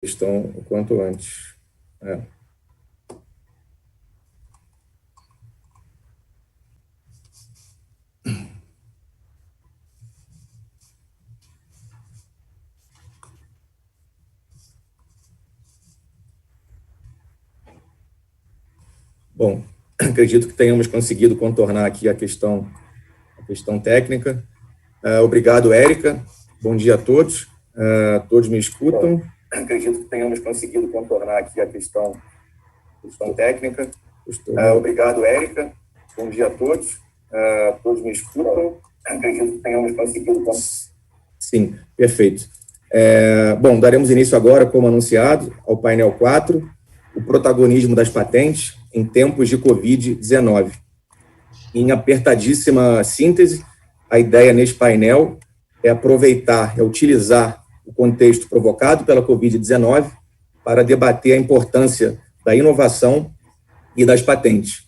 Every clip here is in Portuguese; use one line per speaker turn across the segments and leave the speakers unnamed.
questão o quanto antes. Bom, acredito que tenhamos conseguido contornar aqui a questão técnica. Obrigado, Érica. Bom dia a todos. Todos me escutam? Bom, acredito que tenhamos conseguido contornar aqui a questão técnica. Obrigado, Érica. Bom dia a todos. Todos me escutam? Acredito que tenhamos conseguido... Sim, perfeito. Bom, daremos início agora, como anunciado, ao painel 4, o protagonismo das patentes em tempos de Covid-19. Em apertadíssima síntese, a ideia neste painel é utilizar o contexto provocado pela Covid-19 para debater a importância da inovação e das patentes.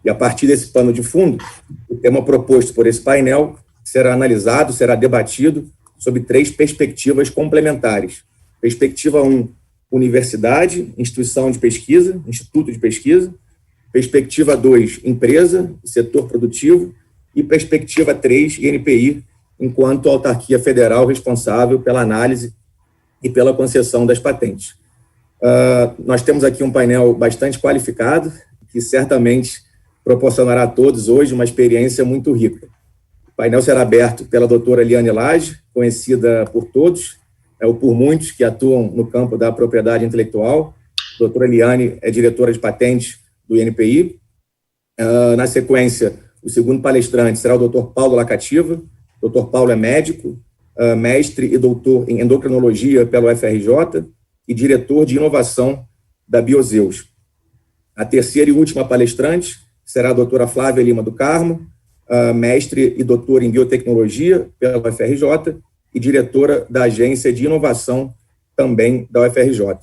E a partir desse pano de fundo, o tema proposto por esse painel será analisado, será debatido sob 3 perspectivas complementares. Perspectiva 1, universidade, instituição de pesquisa, instituto de pesquisa. Perspectiva 2, empresa, setor produtivo. E perspectiva 3, INPI, enquanto autarquia federal responsável pela análise e pela concessão das patentes. Nós temos aqui um painel bastante qualificado, que certamente proporcionará a todos hoje uma experiência muito rica. O painel será aberto pela doutora Eliane Lage, conhecida por todos, ou por muitos que atuam no campo da propriedade intelectual. A doutora Eliane é diretora de patentes do INPI. Na sequência, o segundo palestrante será o doutor Paulo Lacativa. O doutor Paulo é médico, mestre e doutor em endocrinologia pelo UFRJ e diretor de inovação da Biozeus. A terceira e última palestrante será a doutora Flávia Lima do Carmo, mestre e doutora em biotecnologia pela UFRJ e diretora da agência de inovação também da UFRJ.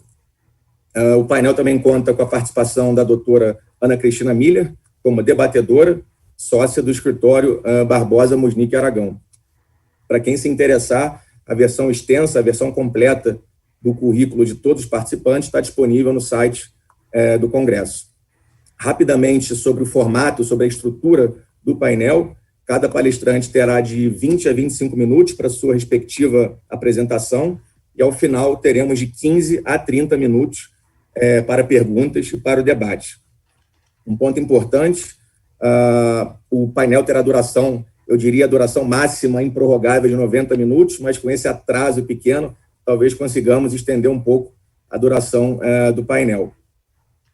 O painel também conta com a participação da doutora Ana Cristina Miller, como debatedora, sócia do escritório Barbosa Musnick Aragão. Para quem se interessar, a versão extensa, a versão completa do currículo de todos os participantes está disponível no site do Congresso. Rapidamente, sobre o formato, sobre a estrutura do painel, cada palestrante terá de 20 a 25 minutos para sua respectiva apresentação e, ao final, teremos de 15 a 30 minutos para perguntas e para o debate. Um ponto importante, o painel terá duração, eu diria, a duração máxima improrrogável de 90 minutos, mas com esse atraso pequeno, talvez consigamos estender um pouco a duração do painel.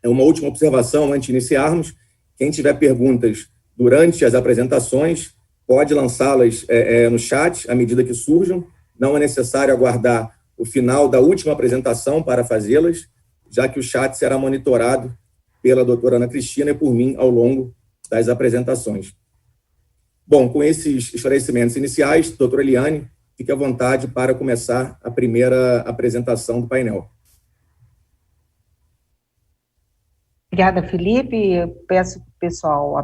Uma última observação antes de iniciarmos: quem tiver perguntas durante as apresentações, pode lançá-las no chat à medida que surjam. Não é necessário aguardar o final da última apresentação para fazê-las, já que o chat será monitorado pela doutora Ana Cristina e por mim ao longo das apresentações. Bom, com esses esclarecimentos iniciais, doutora Eliane, fique à vontade para começar a primeira apresentação do painel.
Obrigada, Felipe. Eu peço que o pessoal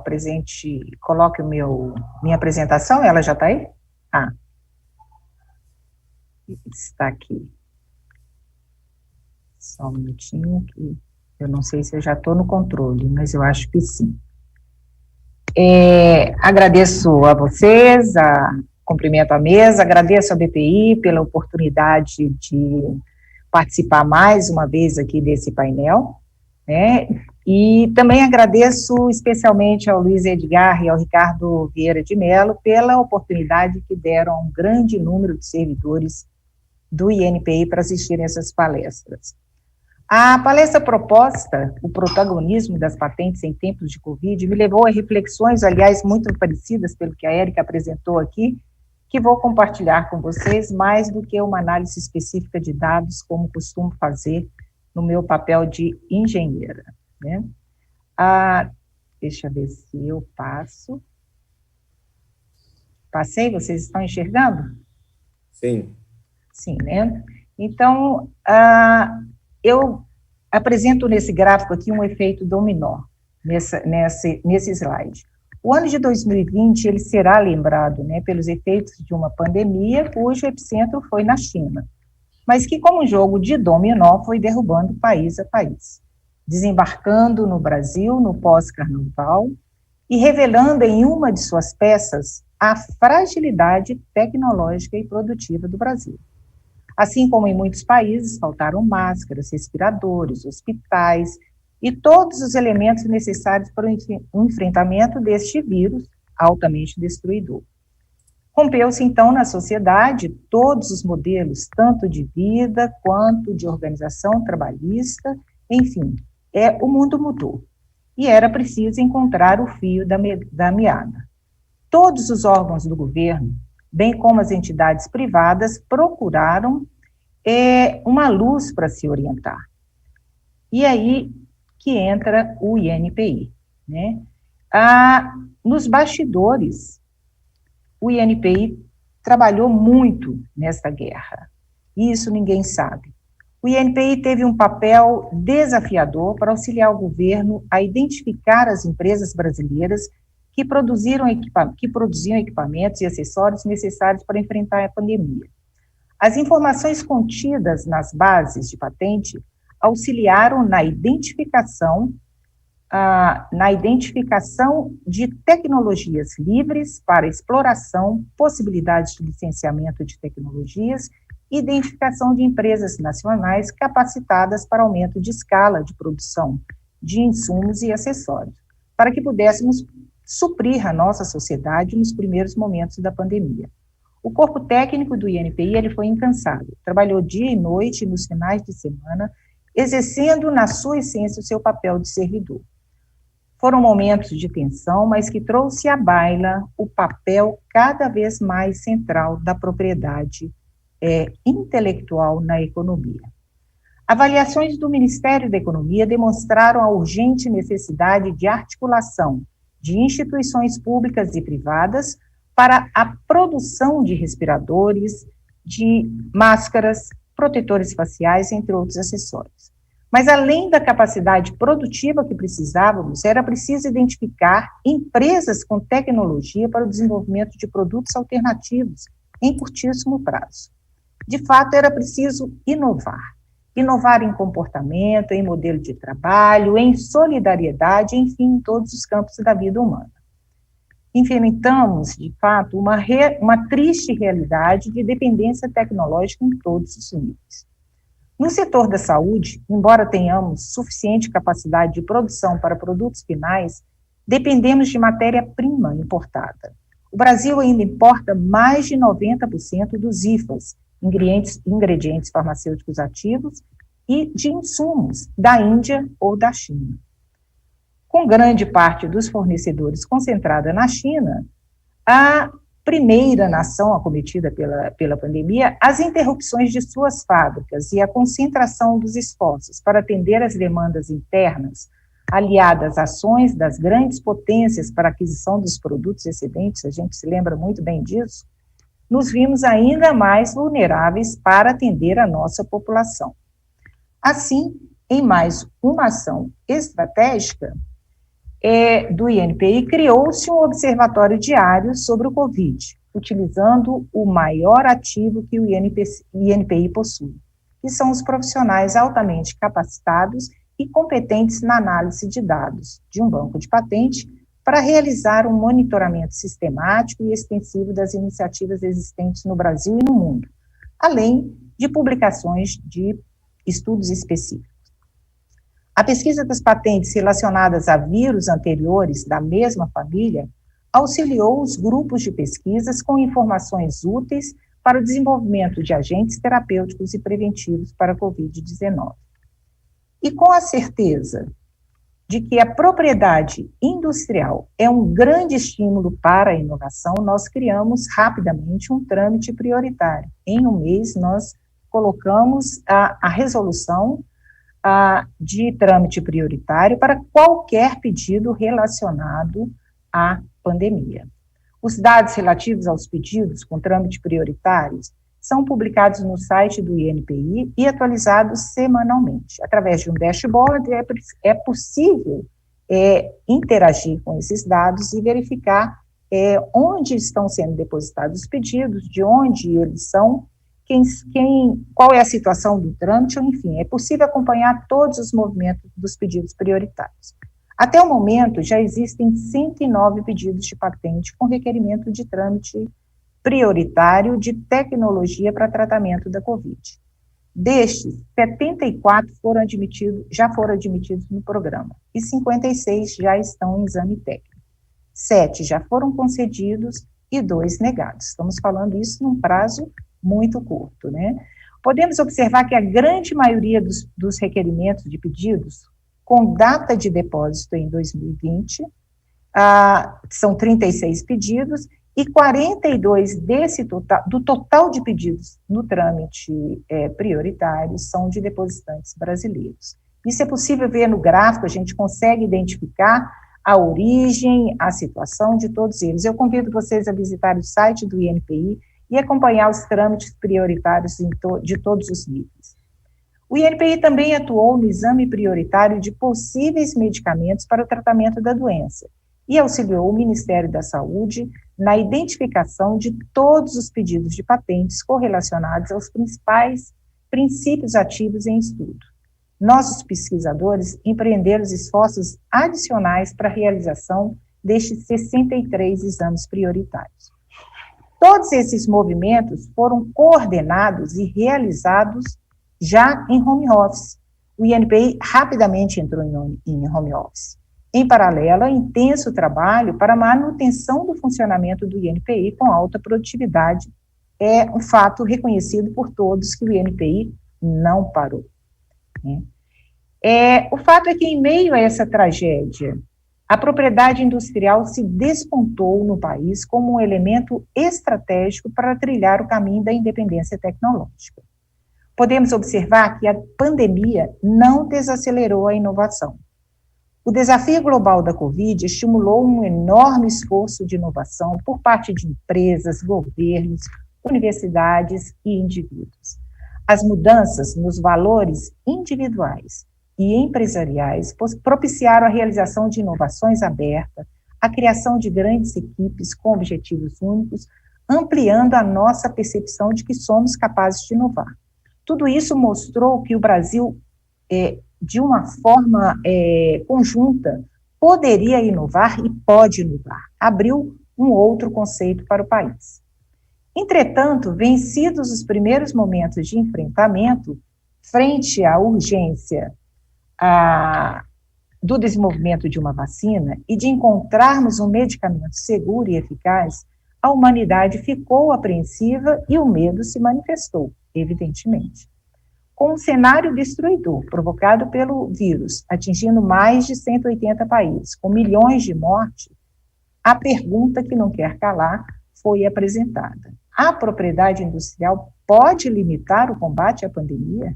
coloque minha apresentação. Ela já está aí? Está aqui. Só um minutinho, que eu não sei se eu já estou no controle, mas eu acho que sim. Agradeço a vocês, cumprimento a mesa, agradeço a BPI pela oportunidade de participar mais uma vez aqui desse painel, né? E também agradeço especialmente ao Luiz Edgar e ao Ricardo Vieira de Mello pela oportunidade que deram a um grande número de servidores do INPI para assistirem essas palestras. A palestra proposta, o protagonismo das patentes em tempos de Covid, me levou a reflexões, aliás, muito parecidas pelo que a Érica apresentou aqui, que vou compartilhar com vocês, mais do que uma análise específica de dados, como costumo fazer no meu papel de engenheira, né? Deixa eu ver se eu passo. Passei? Vocês estão enxergando?
Sim.
Sim, né? Então, eu apresento nesse gráfico aqui um efeito dominó, nesse slide. O ano de 2020, ele será lembrado, né, pelos efeitos de uma pandemia, cujo epicentro foi na China. mas que, como jogo de dominó, foi derrubando país a país, desembarcando no Brasil no pós-carnaval e revelando em uma de suas peças a fragilidade tecnológica e produtiva do Brasil. Assim como em muitos países, faltaram máscaras, respiradores, hospitais e todos os elementos necessários para o enfrentamento deste vírus altamente destruidor. Rompeu-se, então, na sociedade todos os modelos, tanto de vida quanto de organização trabalhista, enfim, o mundo mudou. E era preciso encontrar o fio da meada. Todos os órgãos do governo, bem como as entidades privadas, procuraram uma luz para se orientar. E aí que entra o INPI, né? Nos bastidores, o INPI trabalhou muito nessa guerra, e isso ninguém sabe. O INPI teve um papel desafiador para auxiliar o governo a identificar as empresas brasileiras que produziam equipamentos e acessórios necessários para enfrentar a pandemia. As informações contidas nas bases de patente auxiliaram na identificação de tecnologias livres para exploração, possibilidades de licenciamento de tecnologias, identificação de empresas nacionais capacitadas para aumento de escala de produção de insumos e acessórios, para que pudéssemos suprir a nossa sociedade nos primeiros momentos da pandemia. O corpo técnico do INPI ele foi incansável, trabalhou dia e noite nos finais de semana, exercendo na sua essência o seu papel de servidor. Foram momentos de tensão, mas que trouxe à baila o papel cada vez mais central da propriedade intelectual na economia. Avaliações do Ministério da Economia demonstraram a urgente necessidade de articulação de instituições públicas e privadas para a produção de respiradores, de máscaras, protetores faciais, entre outros acessórios. Mas, além da capacidade produtiva que precisávamos, era preciso identificar empresas com tecnologia para o desenvolvimento de produtos alternativos em curtíssimo prazo. De fato, era preciso inovar em comportamento, em modelo de trabalho, em solidariedade, enfim, em todos os campos da vida humana. Enfrentamos, de fato, uma triste realidade de dependência tecnológica em todos os níveis. No setor da saúde, embora tenhamos suficiente capacidade de produção para produtos finais, dependemos de matéria-prima importada. O Brasil ainda importa mais de 90% dos IFAs, ingredientes farmacêuticos ativos, e de insumos da Índia ou da China. Com grande parte dos fornecedores concentrada na China, a primeira nação acometida pela pandemia, as interrupções de suas fábricas e a concentração dos esforços para atender às demandas internas, aliadas às ações das grandes potências para a aquisição dos produtos excedentes, a gente se lembra muito bem disso, nos vimos ainda mais vulneráveis para atender a nossa população. Assim, em mais uma ação estratégica do INPI, criou-se um observatório diário sobre o Covid, utilizando o maior ativo que o INPI possui, que são os profissionais altamente capacitados e competentes na análise de dados de um banco de patente para realizar um monitoramento sistemático e extensivo das iniciativas existentes no Brasil e no mundo, além de publicações de estudos específicos. A pesquisa das patentes relacionadas a vírus anteriores da mesma família auxiliou os grupos de pesquisas com informações úteis para o desenvolvimento de agentes terapêuticos e preventivos para a Covid-19. E com a certeza de que a propriedade industrial é um grande estímulo para a inovação, nós criamos rapidamente um trâmite prioritário. Em um mês, nós colocamos a resolução de trâmite prioritário para qualquer pedido relacionado à pandemia. Os dados relativos aos pedidos com trâmite prioritários são publicados no site do INPI e atualizados semanalmente. Através de um dashboard, é possível interagir com esses dados e verificar onde estão sendo depositados os pedidos, de onde eles são, qual é a situação do trâmite, ou enfim, é possível acompanhar todos os movimentos dos pedidos prioritários. Até o momento, já existem 109 pedidos de patente com requerimento de trâmite prioritário de tecnologia para tratamento da Covid. Destes, 74 já foram admitidos no programa, e 56 já estão em exame técnico. 7 já foram concedidos e 2 negados. Estamos falando isso num prazo muito curto, né? Podemos observar que a grande maioria dos requerimentos de pedidos com data de depósito em 2020, são 36 pedidos, e 42 do total de pedidos no trâmite prioritário são de depositantes brasileiros. Isso é possível ver no gráfico, a gente consegue identificar a origem, a situação de todos eles. Eu convido vocês a visitar o site do INPI e acompanhar os trâmites prioritários de todos os níveis. O INPI também atuou no exame prioritário de possíveis medicamentos para o tratamento da doença e auxiliou o Ministério da Saúde na identificação de todos os pedidos de patentes correlacionados aos principais princípios ativos em estudo. Nossos pesquisadores empreenderam esforços adicionais para a realização destes 63 exames prioritários. Todos esses movimentos foram coordenados e realizados já em home office. O INPI rapidamente entrou em home office. Em paralelo, intenso trabalho para a manutenção do funcionamento do INPI com alta produtividade. É um fato reconhecido por todos que o INPI não parou. O fato é que, em meio a essa tragédia, a propriedade industrial se despontou no país como um elemento estratégico para trilhar o caminho da independência tecnológica. Podemos observar que a pandemia não desacelerou a inovação. O desafio global da Covid estimulou um enorme esforço de inovação por parte de empresas, governos, universidades e indivíduos. As mudanças nos valores individuais e empresariais propiciaram a realização de inovações abertas, a criação de grandes equipes com objetivos únicos, ampliando a nossa percepção de que somos capazes de inovar. Tudo isso mostrou que o Brasil, de uma forma conjunta, poderia inovar e pode inovar. Abriu um outro conceito para o país. Entretanto, vencidos os primeiros momentos de enfrentamento, frente à urgência do desenvolvimento de uma vacina e de encontrarmos um medicamento seguro e eficaz, a humanidade ficou apreensiva e o medo se manifestou, evidentemente. Com um cenário destruidor provocado pelo vírus, atingindo mais de 180 países, com milhões de mortes, a pergunta que não quer calar foi apresentada. A propriedade industrial pode limitar o combate à pandemia?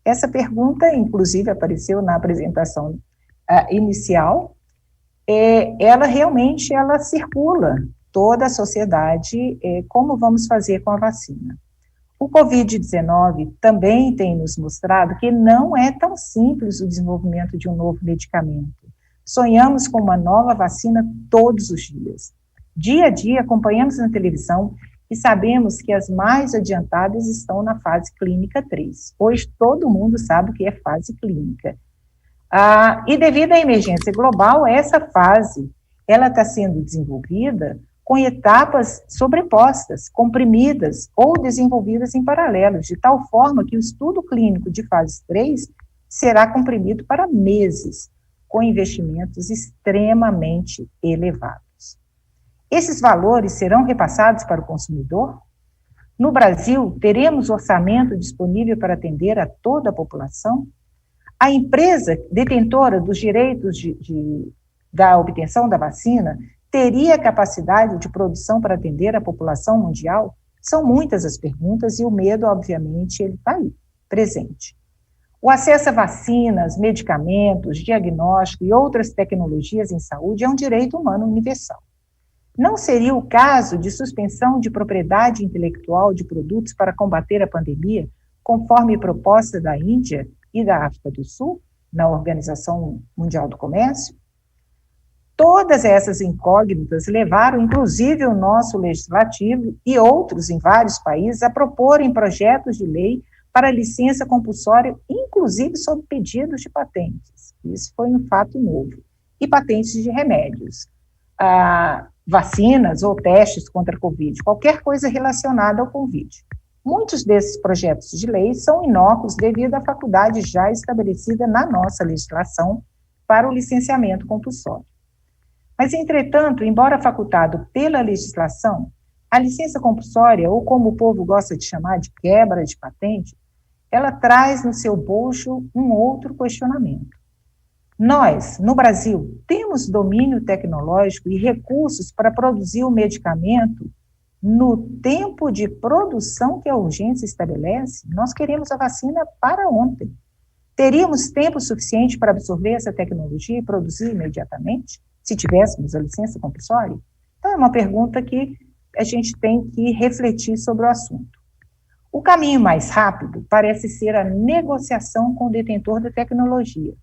Essa pergunta, inclusive, apareceu na apresentação inicial. Ela realmente circula toda a sociedade, como vamos fazer com a vacina. O Covid-19 também tem nos mostrado que não é tão simples o desenvolvimento de um novo medicamento. Sonhamos com uma nova vacina todos os dias. Dia a dia, acompanhamos na televisão e sabemos que as mais adiantadas estão na fase clínica 3. Hoje, todo mundo sabe o que é fase clínica. E devido à emergência global, essa fase, ela está sendo desenvolvida com etapas sobrepostas, comprimidas ou desenvolvidas em paralelo, de tal forma que o estudo clínico de fase 3 será comprimido para meses, com investimentos extremamente elevados. Esses valores serão repassados para o consumidor? No Brasil, teremos orçamento disponível para atender a toda a população? A empresa detentora dos direitos da obtenção da vacina teria capacidade de produção para atender a população mundial? São muitas as perguntas e o medo, obviamente, ele está aí, presente. O acesso a vacinas, medicamentos, diagnóstico e outras tecnologias em saúde é um direito humano universal. Não seria o caso de suspensão de propriedade intelectual de produtos para combater a pandemia, conforme proposta da Índia e da África do Sul, na Organização Mundial do Comércio? Todas essas incógnitas levaram, inclusive, o nosso legislativo e outros em vários países a proporem projetos de lei para licença compulsória, inclusive sob pedidos de patentes. Isso foi um fato novo. E patentes de remédios, vacinas ou testes contra a Covid, qualquer coisa relacionada ao Covid. Muitos desses projetos de lei são inócuos devido à faculdade já estabelecida na nossa legislação para o licenciamento compulsório. Mas, entretanto, embora facultado pela legislação, a licença compulsória, ou como o povo gosta de chamar de quebra de patente, ela traz no seu bojo um outro questionamento. Nós, no Brasil, temos domínio tecnológico e recursos para produzir o medicamento no tempo de produção que a urgência estabelece? Nós queremos a vacina para ontem. Teríamos tempo suficiente para absorver essa tecnologia e produzir imediatamente, se tivéssemos a licença compulsória? Então, é uma pergunta que a gente tem que refletir sobre o assunto. O caminho mais rápido parece ser a negociação com o detentor da tecnologia.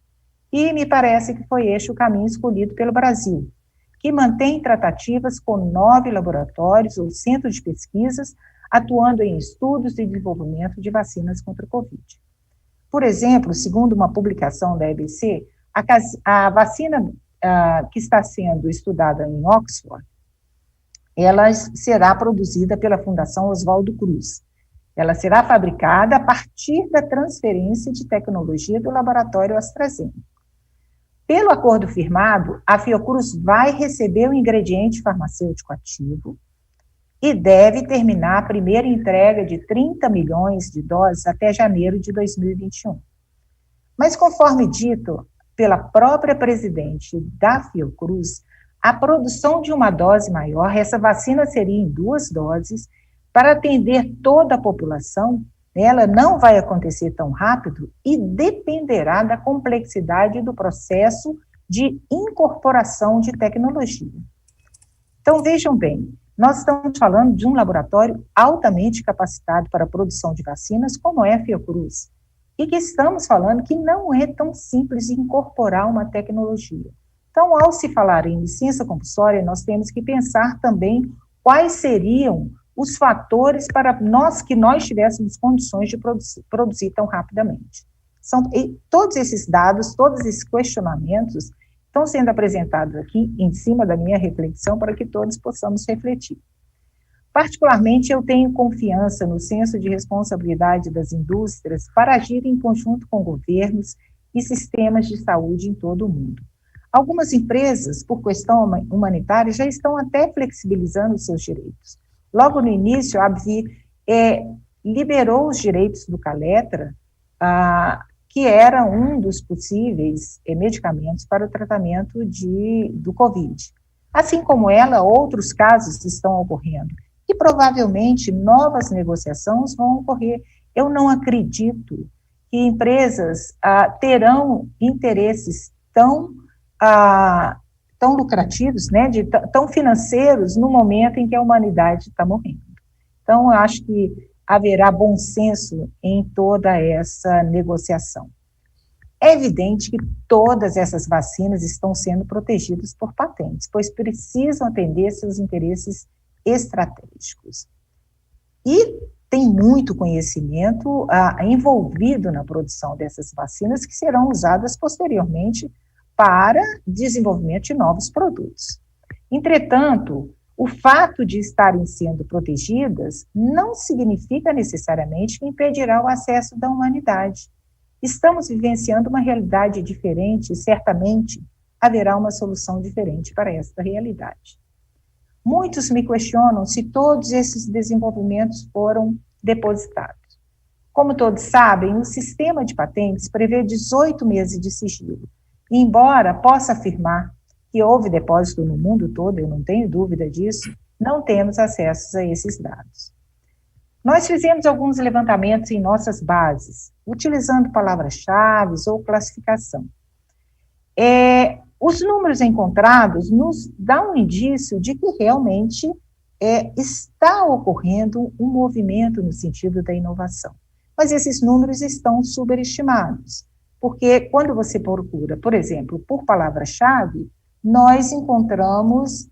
E me parece que foi este o caminho escolhido pelo Brasil, que mantém tratativas com 9 laboratórios ou centros de pesquisas atuando em estudos e desenvolvimento de vacinas contra a Covid. Por exemplo, segundo uma publicação da EBC, a vacina que está sendo estudada em Oxford, ela será produzida pela Fundação Oswaldo Cruz. Ela será fabricada a partir da transferência de tecnologia do laboratório AstraZeneca. Pelo acordo firmado, a Fiocruz vai receber o ingrediente farmacêutico ativo e deve terminar a primeira entrega de 30 milhões de doses até janeiro de 2021. Mas, conforme dito pela própria presidente da Fiocruz, a produção de uma dose maior, essa vacina seria em 2 doses, para atender toda a população, ela não vai acontecer tão rápido e dependerá da complexidade do processo de incorporação de tecnologia. Então, vejam bem, nós estamos falando de um laboratório altamente capacitado para a produção de vacinas, como é a Fiocruz, e que estamos falando que não é tão simples incorporar uma tecnologia. Então, ao se falar em licença compulsória, nós temos que pensar também quais seriam os fatores para que nós tivéssemos condições de produzir tão rapidamente. Todos esses dados, todos esses questionamentos estão sendo apresentados aqui em cima da minha reflexão para que todos possamos refletir. Particularmente, eu tenho confiança no senso de responsabilidade das indústrias para agir em conjunto com governos e sistemas de saúde em todo o mundo. Algumas empresas, por questão humanitária, já estão até flexibilizando os seus direitos. Logo no início, a AbbVie liberou os direitos do Kaletra, que era um dos possíveis medicamentos para o tratamento do Covid. Assim como ela, outros casos estão ocorrendo. E provavelmente novas negociações vão ocorrer. Eu não acredito que empresas terão interesses tão lucrativos, né, tão financeiros no momento em que a humanidade está morrendo. Então, eu acho que haverá bom senso em toda essa negociação. É evidente que todas essas vacinas estão sendo protegidas por patentes, pois precisam atender seus interesses estratégicos. E tem muito conhecimento envolvido na produção dessas vacinas que serão usadas posteriormente para desenvolvimento de novos produtos. Entretanto, o fato de estarem sendo protegidas não significa necessariamente que impedirá o acesso da humanidade. Estamos vivenciando uma realidade diferente e certamente haverá uma solução diferente para esta realidade. Muitos me questionam se todos esses desenvolvimentos foram depositados. Como todos sabem, o sistema de patentes prevê 18 meses de sigilo. E, embora possa afirmar que houve depósito no mundo todo, eu não tenho dúvida disso, não temos acesso a esses dados. Nós fizemos alguns levantamentos em nossas bases, utilizando palavras-chave ou classificação. Os números encontrados nos dão um indício de que realmente está ocorrendo um movimento no sentido da inovação. Mas esses números estão superestimados, porque quando você procura, por exemplo, por palavra-chave, nós encontramos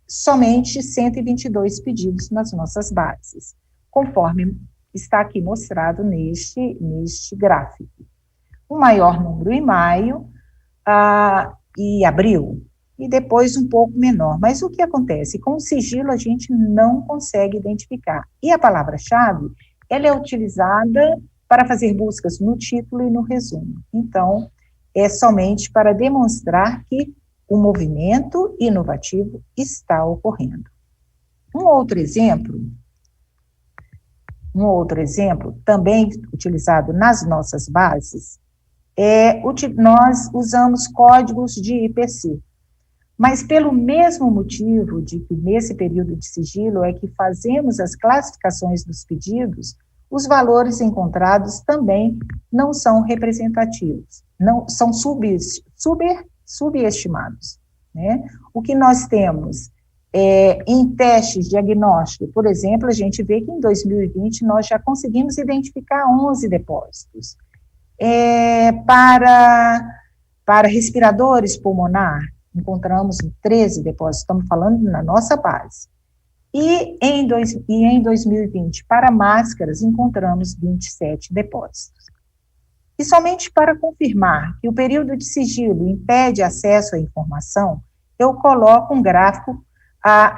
somente 122 pedidos nas nossas bases, conforme está aqui mostrado neste gráfico. O maior número em maio e abril, e depois um pouco menor. Mas o que acontece? Com o sigilo a gente não consegue identificar. E a palavra-chave, ela é utilizada para fazer buscas no título e no resumo. Então, é somente para demonstrar que o movimento inovativo está ocorrendo. Um outro exemplo, também utilizado nas nossas bases, nós usamos códigos de IPC, mas pelo mesmo motivo de que nesse período de sigilo é que fazemos as classificações dos pedidos, os valores encontrados também não são representativos, não são subestimados, né? O que nós temos em testes diagnósticos, por exemplo, a gente vê que em 2020 nós já conseguimos identificar 11 depósitos. Para respiradores pulmonar, encontramos 13 depósitos, estamos falando na nossa base. E em 2020, para máscaras, encontramos 27 depósitos. E somente para confirmar que o período de sigilo impede acesso à informação, eu coloco um gráfico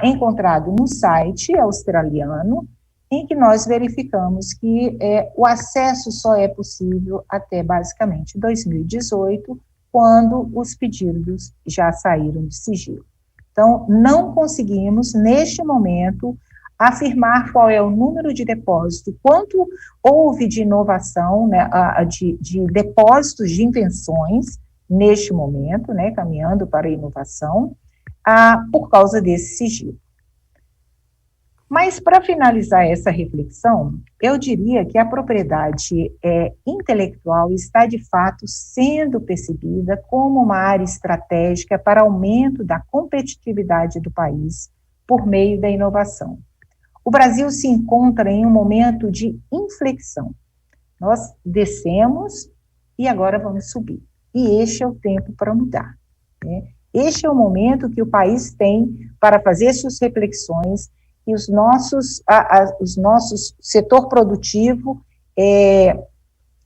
encontrado no site australiano, em que nós verificamos que o acesso só é possível até, basicamente, 2018, quando os pedidos já saíram de sigilo. Então, não conseguimos, neste momento, afirmar qual é o número de depósito, quanto houve de inovação, né, de depósitos de invenções, neste momento, né, caminhando para a inovação, por causa desse sigilo. Mas, para finalizar essa reflexão, eu diria que a propriedade intelectual está, de fato, sendo percebida como uma área estratégica para aumento da competitividade do país por meio da inovação. O Brasil se encontra em um momento de inflexão. Nós descemos e agora vamos subir. E este é o tempo para mudar, né? Este é o momento que o país tem para fazer suas reflexões e os nossos setor produtivo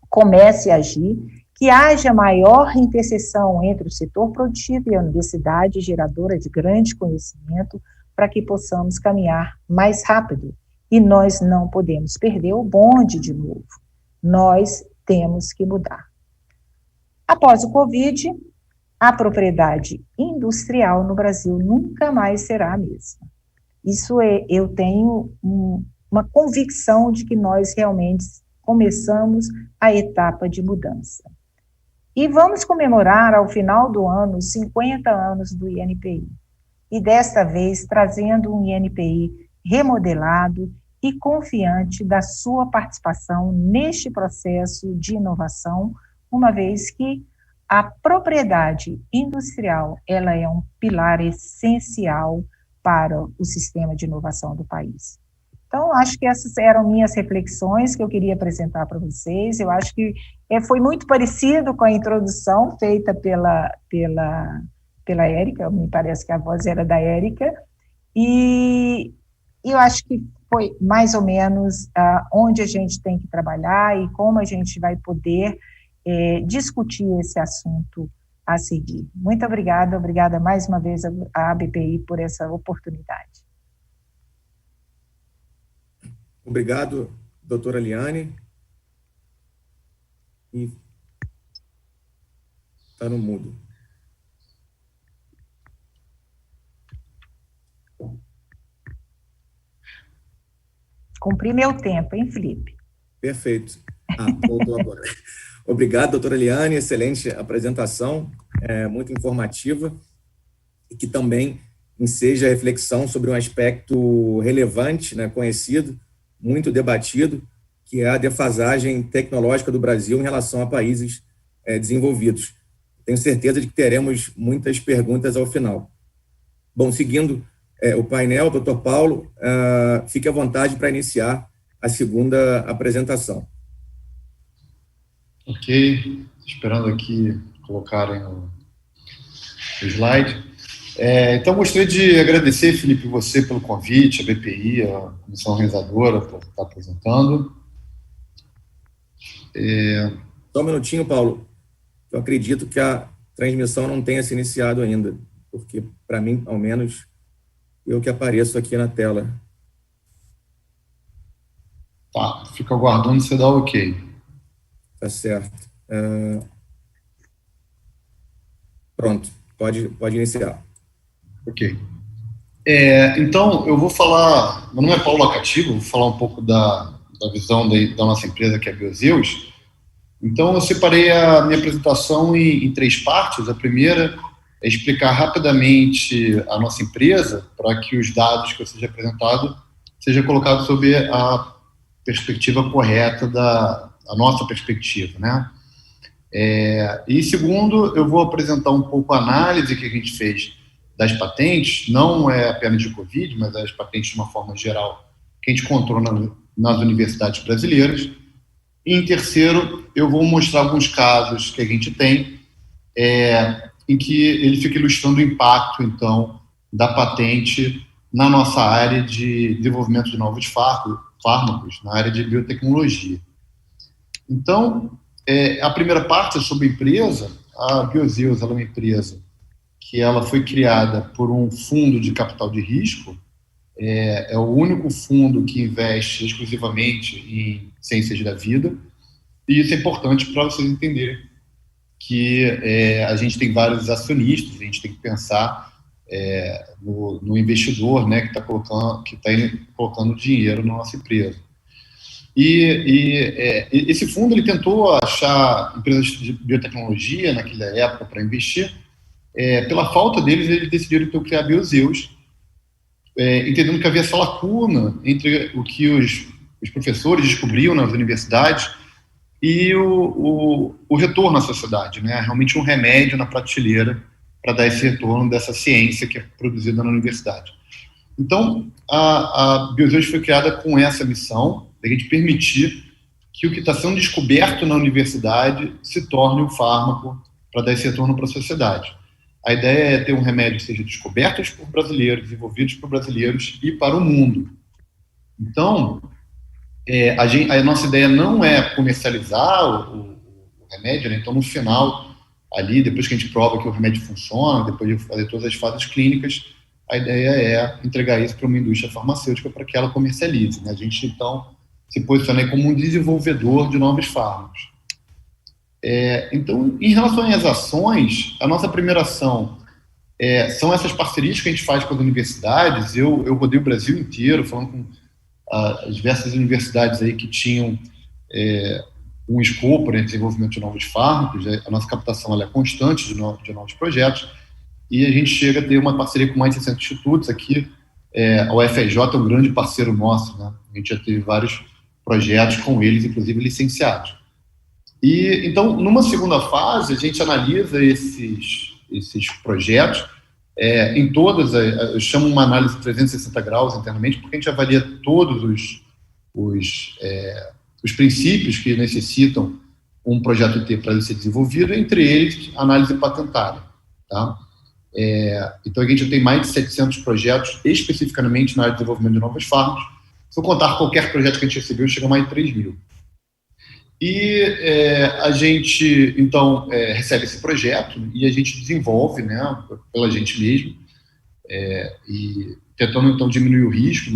comece a agir, que haja maior interseção entre o setor produtivo e a universidade, geradora de grande conhecimento, para que possamos caminhar mais rápido. E nós não podemos perder o bonde de novo. Nós temos que mudar. Após o Covid, a propriedade industrial no Brasil nunca mais será a mesma. Eu tenho uma convicção de que nós realmente começamos a etapa de mudança. E vamos comemorar, ao final do ano, os 50 anos do INPI. E desta vez, trazendo um INPI remodelado e confiante da sua participação neste processo de inovação, uma vez que a propriedade industrial, ela é um pilar essencial para o sistema de inovação do país. Então, acho que essas eram minhas reflexões que eu queria apresentar para vocês. Eu acho que foi muito parecido com a introdução feita pela Érica, me parece que a voz era da Érica, e eu acho que foi mais ou menos onde a gente tem que trabalhar e como a gente vai poder discutir esse assunto a seguir. Muito obrigada mais uma vez à ABPI por essa oportunidade.
Obrigado, doutora Liane. E está no mudo.
Cumpri meu tempo, hein, Felipe?
Perfeito. Voltou agora. Obrigado, doutora Liane, excelente apresentação, muito informativa, e que também enseja reflexão sobre um aspecto relevante, né, conhecido, muito debatido, que é a defasagem tecnológica do Brasil em relação a países desenvolvidos. Tenho certeza de que teremos muitas perguntas ao final. Bom, seguindo o painel, doutor Paulo, fique à vontade para iniciar a segunda apresentação.
Ok, esperando aqui colocarem o slide. Então, gostaria de agradecer, Felipe, você pelo convite, a BPI, a comissão organizadora, por estar apresentando.
Só um minutinho, Paulo. Eu acredito que a transmissão não tenha se iniciado ainda, porque, para mim, ao menos, eu que apareço aqui na tela.
Tá, fica aguardando você dar o ok.
Tá certo. Pronto, pode iniciar.
Ok. Então, eu vou falar... Meu nome é Paulo Locativo, vou falar um pouco da visão da nossa empresa, que é a Biozeus. Então, eu separei a minha apresentação em 3 partes. A primeira é explicar rapidamente a nossa empresa, para que os dados que eu seja apresentado sejam colocados sob a perspectiva correta a nossa perspectiva, né? E segundo, eu vou apresentar um pouco a análise que a gente fez das patentes, não é apenas de Covid, mas as patentes de uma forma geral, que a gente encontrou nas universidades brasileiras. E em terceiro, eu vou mostrar alguns casos que a gente tem, em que ele fica ilustrando o impacto, então, da patente na nossa área de desenvolvimento de novos fármacos, na área de biotecnologia. Então, a primeira parte é sobre a empresa. A Biozeus é uma empresa que ela foi criada por um fundo de capital de risco. É o único fundo que investe exclusivamente em ciências da vida, e isso é importante para vocês entenderem que a gente tem vários acionistas, a gente tem que pensar no investidor, né, que está colocando dinheiro na nossa empresa. Esse fundo ele tentou achar empresas de biotecnologia naquela época para investir. Pela falta deles, eles decidiram então criar a Biozeus, entendendo que havia essa lacuna entre o que os professores descobriam nas universidades e o retorno à sociedade, né? Realmente um remédio na prateleira para dar esse retorno dessa ciência que é produzida na universidade. Então, a Biozeus foi criada com essa missão, de a gente permitir que o que está sendo descoberto na universidade se torne um fármaco para dar esse retorno para a sociedade. A ideia é ter um remédio que seja descoberto por brasileiros, desenvolvido por brasileiros e para o mundo. Então, a nossa ideia não é comercializar o remédio, né? Então, no final, ali, depois que a gente prova que o remédio funciona, depois de fazer todas as fases clínicas, a ideia é entregar isso para uma indústria farmacêutica para que ela comercialize, né? A gente, então, se posiciona como um desenvolvedor de novos fármacos. Então, em relação às ações, a nossa primeira ação são essas parcerias que a gente faz com as universidades. Eu rodei o Brasil inteiro, falando com as diversas universidades aí que tinham um escopo de desenvolvimento de novos fármacos. A nossa captação ela é constante de novos projetos, e a gente chega a ter uma parceria com mais de 60 institutos aqui. A UFRJ é um grande parceiro nosso, né? A gente já teve vários projetos com eles, inclusive licenciados. E, então, numa segunda fase, a gente analisa esses projetos em todas, eu chamo uma análise 360 graus internamente, porque a gente avalia todos os princípios que necessitam um projeto ter para ele ser desenvolvido, entre eles, análise patentária. Tá? Então, a gente tem mais de 700 projetos, especificamente na área de desenvolvimento de novos fármacos. Se eu contar qualquer projeto que a gente recebeu, chega a mais de 3 mil. E a gente, então, recebe esse projeto e a gente desenvolve, né, pela gente mesmo, e tentando, então, diminuir o risco,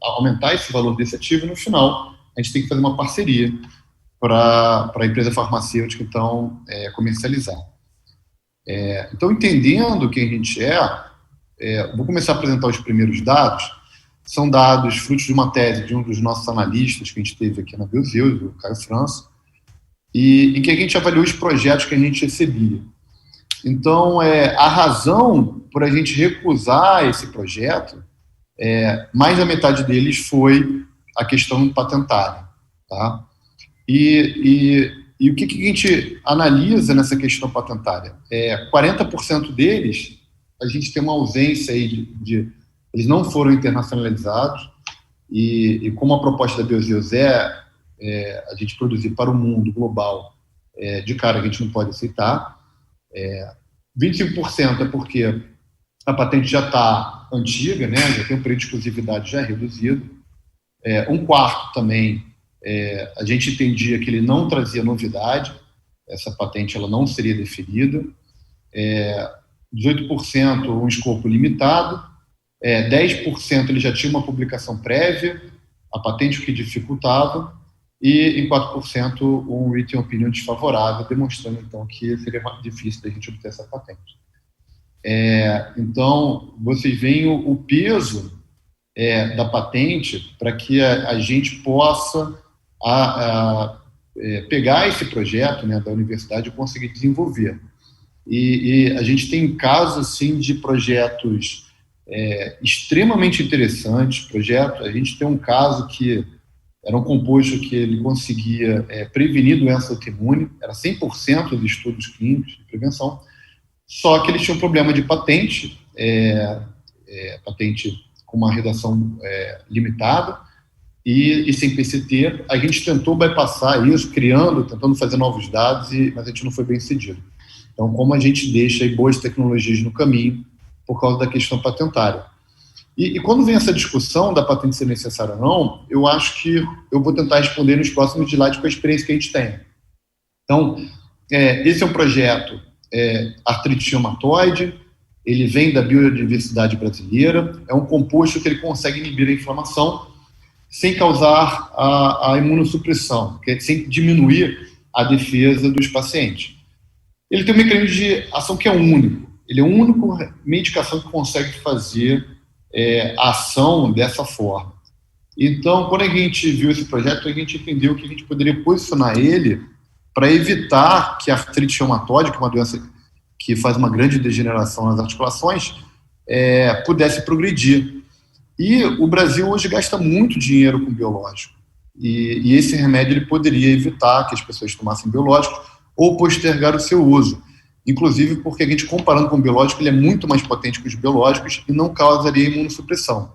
aumentar esse valor desse ativo, e no final, a gente tem que fazer uma parceria para a empresa farmacêutica, então, comercializar. Então, entendendo quem a gente vou começar a apresentar os primeiros dados. São dados frutos de uma tese de um dos nossos analistas que a gente teve aqui na Biozeus, o Caio França, e em que a gente avaliou os projetos que a gente recebia. Então, a razão por a gente recusar esse projeto, mais da metade deles foi a questão patentária. Tá? E o que a gente analisa nessa questão patentária? 40% deles, a gente tem uma ausência aí eles não foram internacionalizados, e como a proposta da Biozeus a gente produzir para o mundo global, de cara que a gente não pode aceitar. 25% é porque a patente já está antiga, né, já tem um período de exclusividade já reduzido. Um quarto também, a gente entendia que ele não trazia novidade, essa patente ela não seria deferida. 18% um escopo limitado, 10% ele já tinha uma publicação prévia, a patente o que dificultava, e em 4% um written opinion desfavorável, demonstrando então que seria difícil da gente obter essa patente. Então, vocês veem o peso da patente para que a gente possa pegar esse projeto, né, da universidade e conseguir desenvolver. E a gente tem casos assim, de projetos extremamente interessantes. A gente tem um caso que era um composto que ele conseguia prevenir doença autoimune, era 100% dos estudos clínicos de prevenção, só que ele tinha um problema de patente, patente com uma redação limitada e sem PCT. A gente tentou bypassar isso, tentando fazer novos dados, mas a gente não foi bem sucedido. Então, como a gente deixa aí boas tecnologias no caminho por causa da questão patentária. E quando vem essa discussão da patente ser necessária ou não, eu acho que eu vou tentar responder nos próximos slides com a experiência que a gente tem. Então, esse é um projeto artrite reumatoide, ele vem da biodiversidade brasileira, é um composto que ele consegue inibir a inflamação sem causar a imunossupressão, sem diminuir a defesa dos pacientes. Ele tem um mecanismo de ação que é único. Ele é a única medicação que consegue fazer a ação dessa forma. Então, quando a gente viu esse projeto, a gente entendeu que a gente poderia posicionar ele para evitar que a artrite reumatoide, que é uma doença que faz uma grande degeneração nas articulações, pudesse progredir. E o Brasil hoje gasta muito dinheiro com biológico. E esse remédio ele poderia evitar que as pessoas tomassem biológicos ou postergar o seu uso. Inclusive porque a gente, comparando com o biológico, ele é muito mais potente que os biológicos e não causaria imunossupressão.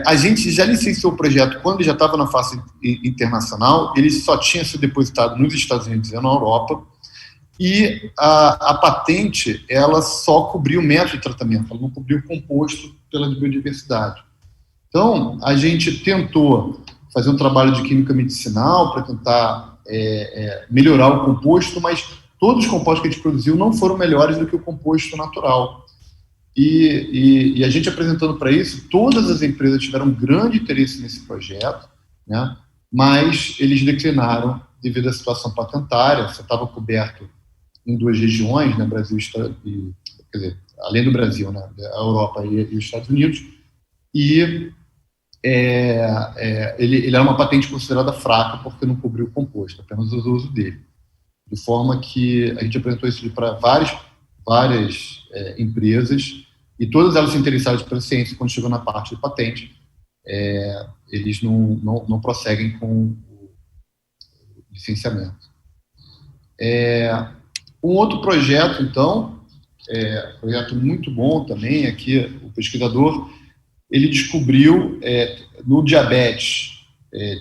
A gente já licenciou o projeto quando ele já estava na fase internacional, ele só tinha sido depositado nos Estados Unidos e na Europa, e a patente, ela só cobriu o método de tratamento, ela não cobriu o composto pela biodiversidade. Então, a gente tentou fazer um trabalho de química medicinal para tentar melhorar o composto, mas todos os compostos que a gente produziu não foram melhores do que o composto natural. E a gente apresentando para isso, todas as empresas tiveram um grande interesse nesse projeto, né? Mas eles declinaram devido à situação patentária. Você estava coberto em 2 regiões, né, Brasil e, quer dizer, além do Brasil, né, a Europa e os Estados Unidos, e ele era uma patente considerada fraca porque não cobriu o composto, apenas o uso dele. De forma que a gente apresentou isso para várias empresas, e todas elas se interessaram pela ciência. Quando chegou na parte de patente, eles não prosseguem com o licenciamento. Um outro projeto, então, projeto muito bom também, aqui o pesquisador, ele descobriu no diabetes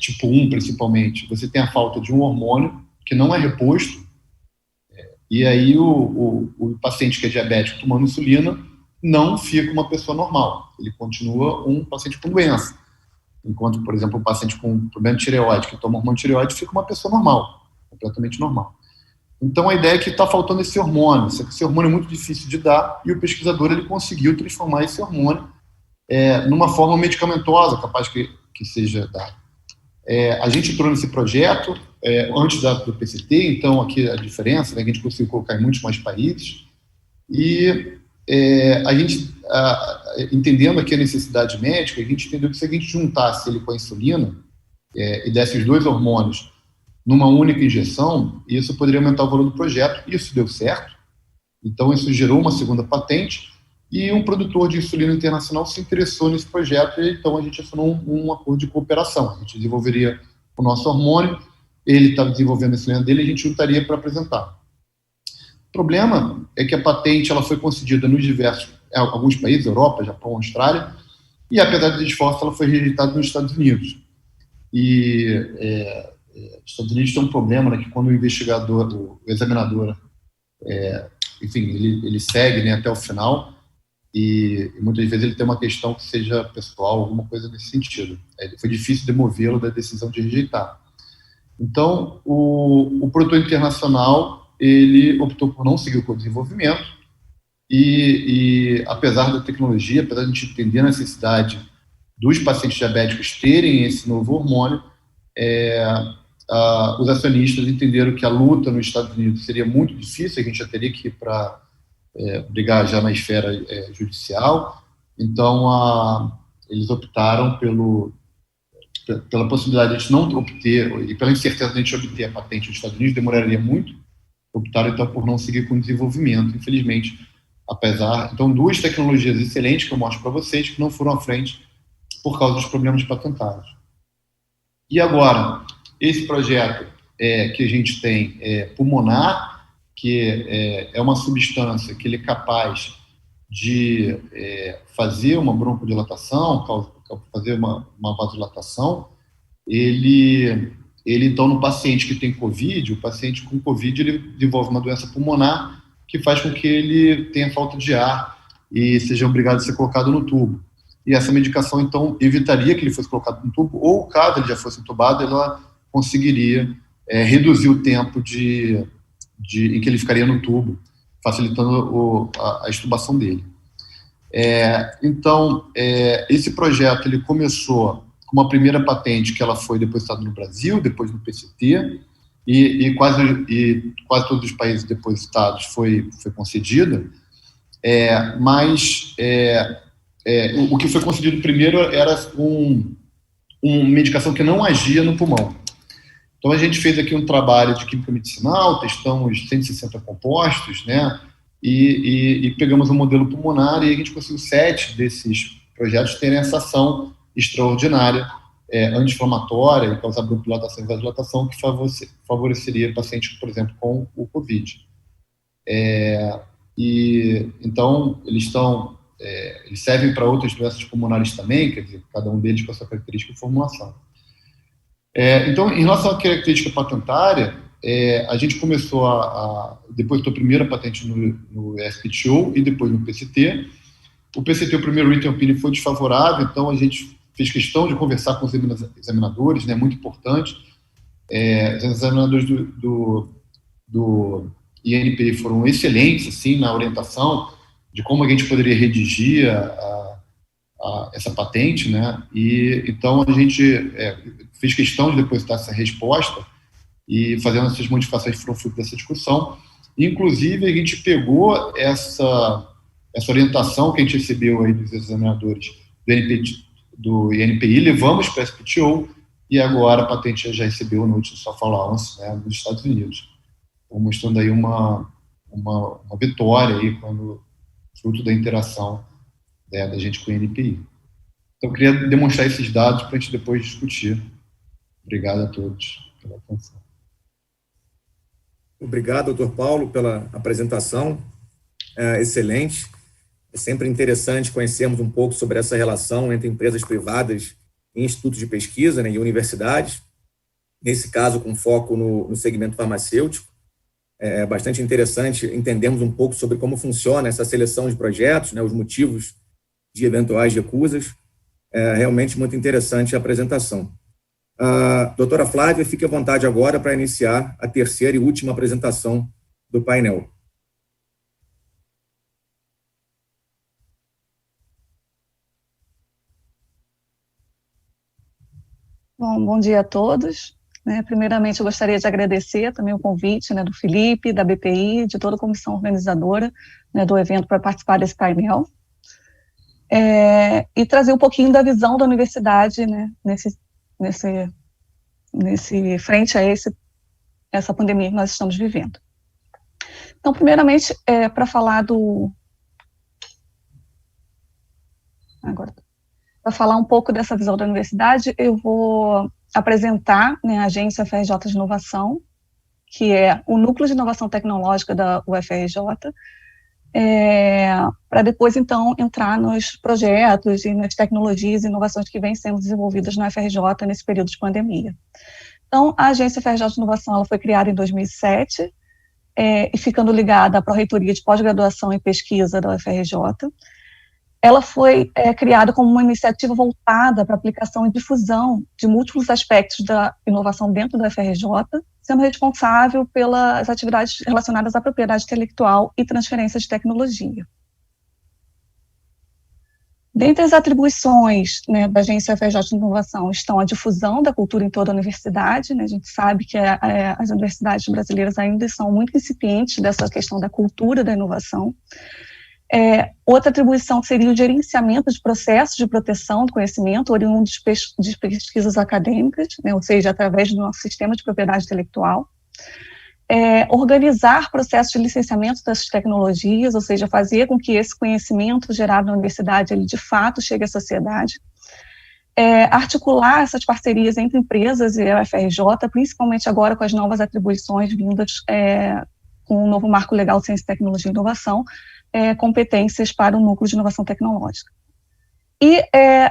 tipo 1, principalmente, você tem a falta de um hormônio que não é reposto, e aí o paciente que é diabético tomando insulina não fica uma pessoa normal, ele continua um paciente com doença, enquanto, por exemplo, o paciente com problema de tireoide, que toma hormônio de tireoide, fica uma pessoa normal, completamente normal. Então, a ideia é que está faltando esse hormônio. Esse hormônio é muito difícil de dar, e o pesquisador ele conseguiu transformar esse hormônio numa forma medicamentosa, capaz que seja dado. A gente entrou nesse projeto antes do PCT, então aqui a diferença, né, que a gente conseguiu colocar em muitos mais países, e a gente, entendendo aqui a necessidade médica, a gente entendeu que se a gente juntasse ele com a insulina e desse os 2 hormônios numa única injeção, isso poderia aumentar o valor do projeto. Isso deu certo, então isso gerou uma segunda patente, e um produtor de insulina internacional se interessou nesse projeto, e então a gente assinou um acordo de cooperação. A gente desenvolveria o nosso hormônio, ele estava desenvolvendo a insulina dele, e a gente juntaria para apresentar. O problema é que a patente ela foi concedida nos alguns países, Europa, Japão, Austrália, e apesar dos esforços, ela foi rejeitada nos Estados Unidos. E os Estados Unidos tem um problema, né, que quando o investigador, o examinador, enfim, ele segue, né, até o final, e muitas vezes ele tem uma questão que seja pessoal, alguma coisa nesse sentido. Foi difícil demovê-lo da decisão de rejeitar. Então, o produtor internacional, ele optou por não seguir o co-desenvolvimento, e apesar da tecnologia, apesar de a gente entender a necessidade dos pacientes diabéticos terem esse novo hormônio, os acionistas entenderam que a luta nos Estados Unidos seria muito difícil, a gente já teria que ir para brigar já na esfera judicial, então eles optaram pela possibilidade de a gente não obter, e pela incerteza de a gente obter a patente nos Estados Unidos, demoraria muito, optaram então por não seguir com o desenvolvimento, infelizmente, então, duas tecnologias excelentes que eu mostro para vocês que não foram à frente por causa dos problemas patentados. E agora, esse projeto que a gente tem pulmonar, que é uma substância que ele é capaz de fazer uma broncodilatação, fazer uma vasodilatação, ele então, no paciente que tem COVID, o paciente com COVID, ele desenvolve uma doença pulmonar que faz com que ele tenha falta de ar e seja obrigado a ser colocado no tubo. E essa medicação, então, evitaria que ele fosse colocado no tubo, ou caso ele já fosse entubado, ela conseguiria reduzir o tempo em que ele ficaria no tubo, facilitando a extubação dele. Então, esse projeto ele começou com uma primeira patente que ela foi depositada no Brasil, depois no PCT, e quase todos os países depositados foi concedida, mas o que foi concedido primeiro era uma medicação que não agia no pulmão. Então, a gente fez aqui um trabalho de química medicinal, testamos 160 compostos, né, e pegamos um modelo pulmonar e a gente conseguiu 7 desses projetos terem essa ação extraordinária, anti-inflamatória e causar bronquodilatação e vasodilatação, que favoreceria pacientes, por exemplo, com o COVID. Então, eles servem para outras doenças pulmonares também, quer dizer, cada um deles com a sua característica de formulação. Então, em relação à característica patentária, a gente começou depois da primeira patente no SPTO e depois no PCT. O PCT, o primeiro written opinion, foi desfavorável, então a gente fez questão de conversar com os examinadores, né, muito importante. Os examinadores do INPI foram excelentes, assim, na orientação de como a gente poderia redigir essa patente, né, e então a gente fez questão de depositar essa resposta e fazendo essas modificações que foram fruto dessa discussão. Inclusive, a gente pegou essa orientação que a gente recebeu aí dos examinadores do INPI, levamos para a SPTO e agora a patente já recebeu o Notice of Allowance, né, nos Estados Unidos. Então, mostrando aí uma vitória aí fruto da interação da gente com o INPI. Então, eu queria demonstrar esses dados para a gente depois discutir. Obrigado a todos pela atenção.
Obrigado, doutor Paulo, pela apresentação. Excelente. É sempre interessante conhecermos um pouco sobre essa relação entre empresas privadas e institutos de pesquisa, né, e universidades, nesse caso com foco no segmento farmacêutico. É bastante interessante entendermos um pouco sobre como funciona essa seleção de projetos, né, os motivos de eventuais recusas. É realmente muito interessante a apresentação. Doutora Flávia, fique à vontade agora para iniciar a terceira e última apresentação do painel.
Bom dia a todos. Primeiramente, eu gostaria de agradecer também o convite, né, do Felipe, da BPI, de toda a comissão organizadora, né, do evento para participar desse painel, e trazer um pouquinho da visão da universidade, né, frente a essa pandemia que nós estamos vivendo. Então, primeiramente, para falar para falar um pouco dessa visão da universidade, eu vou apresentar, né, a Agência FRJ de Inovação, que é o núcleo de inovação tecnológica da UFRJ, para depois, então, entrar nos projetos e nas tecnologias e inovações que vêm sendo desenvolvidas na UFRJ nesse período de pandemia. Então, a Agência FRJ de Inovação ela foi criada em 2007, e ficando ligada à Pró-Reitoria de Pós-Graduação e Pesquisa da UFRJ. Ela foi criada como uma iniciativa voltada para a aplicação e difusão de múltiplos aspectos da inovação dentro da UFRJ, sendo responsável pelas atividades relacionadas à propriedade intelectual e transferência de tecnologia. Dentre as atribuições, né, da Agência UFRJ de Inovação estão a difusão da cultura em toda a universidade, né, a gente sabe que as universidades brasileiras ainda são muito incipientes dessa questão da cultura da inovação. Outra atribuição seria o gerenciamento de processos de proteção do conhecimento oriundo de pesquisas acadêmicas, né, ou seja, através do nosso sistema de propriedade intelectual. Organizar processos de licenciamento dessas tecnologias, ou seja, fazer com que esse conhecimento gerado na universidade, ele de fato chegue à sociedade. Articular essas parcerias entre empresas e a UFRJ, principalmente agora com as novas atribuições vindas com o novo marco legal de ciência, tecnologia e inovação, competências para o núcleo de inovação tecnológica. E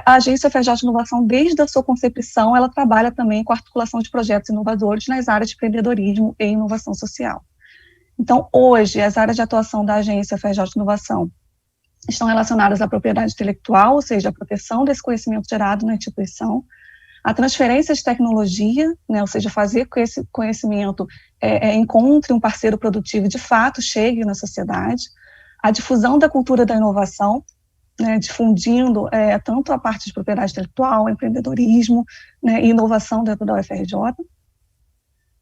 a Agência UFRJ de Inovação, desde a sua concepção, ela trabalha também com a articulação de projetos inovadores nas áreas de empreendedorismo e inovação social. Então, hoje, as áreas de atuação da Agência UFRJ de Inovação estão relacionadas à propriedade intelectual, ou seja, a proteção desse conhecimento gerado na instituição, a transferência de tecnologia, né, ou seja, fazer com que esse conhecimento encontre um parceiro produtivo e, de fato, chegue na sociedade, a difusão da cultura da inovação, né, difundindo tanto a parte de propriedade intelectual, empreendedorismo, né, e inovação dentro da UFRJ.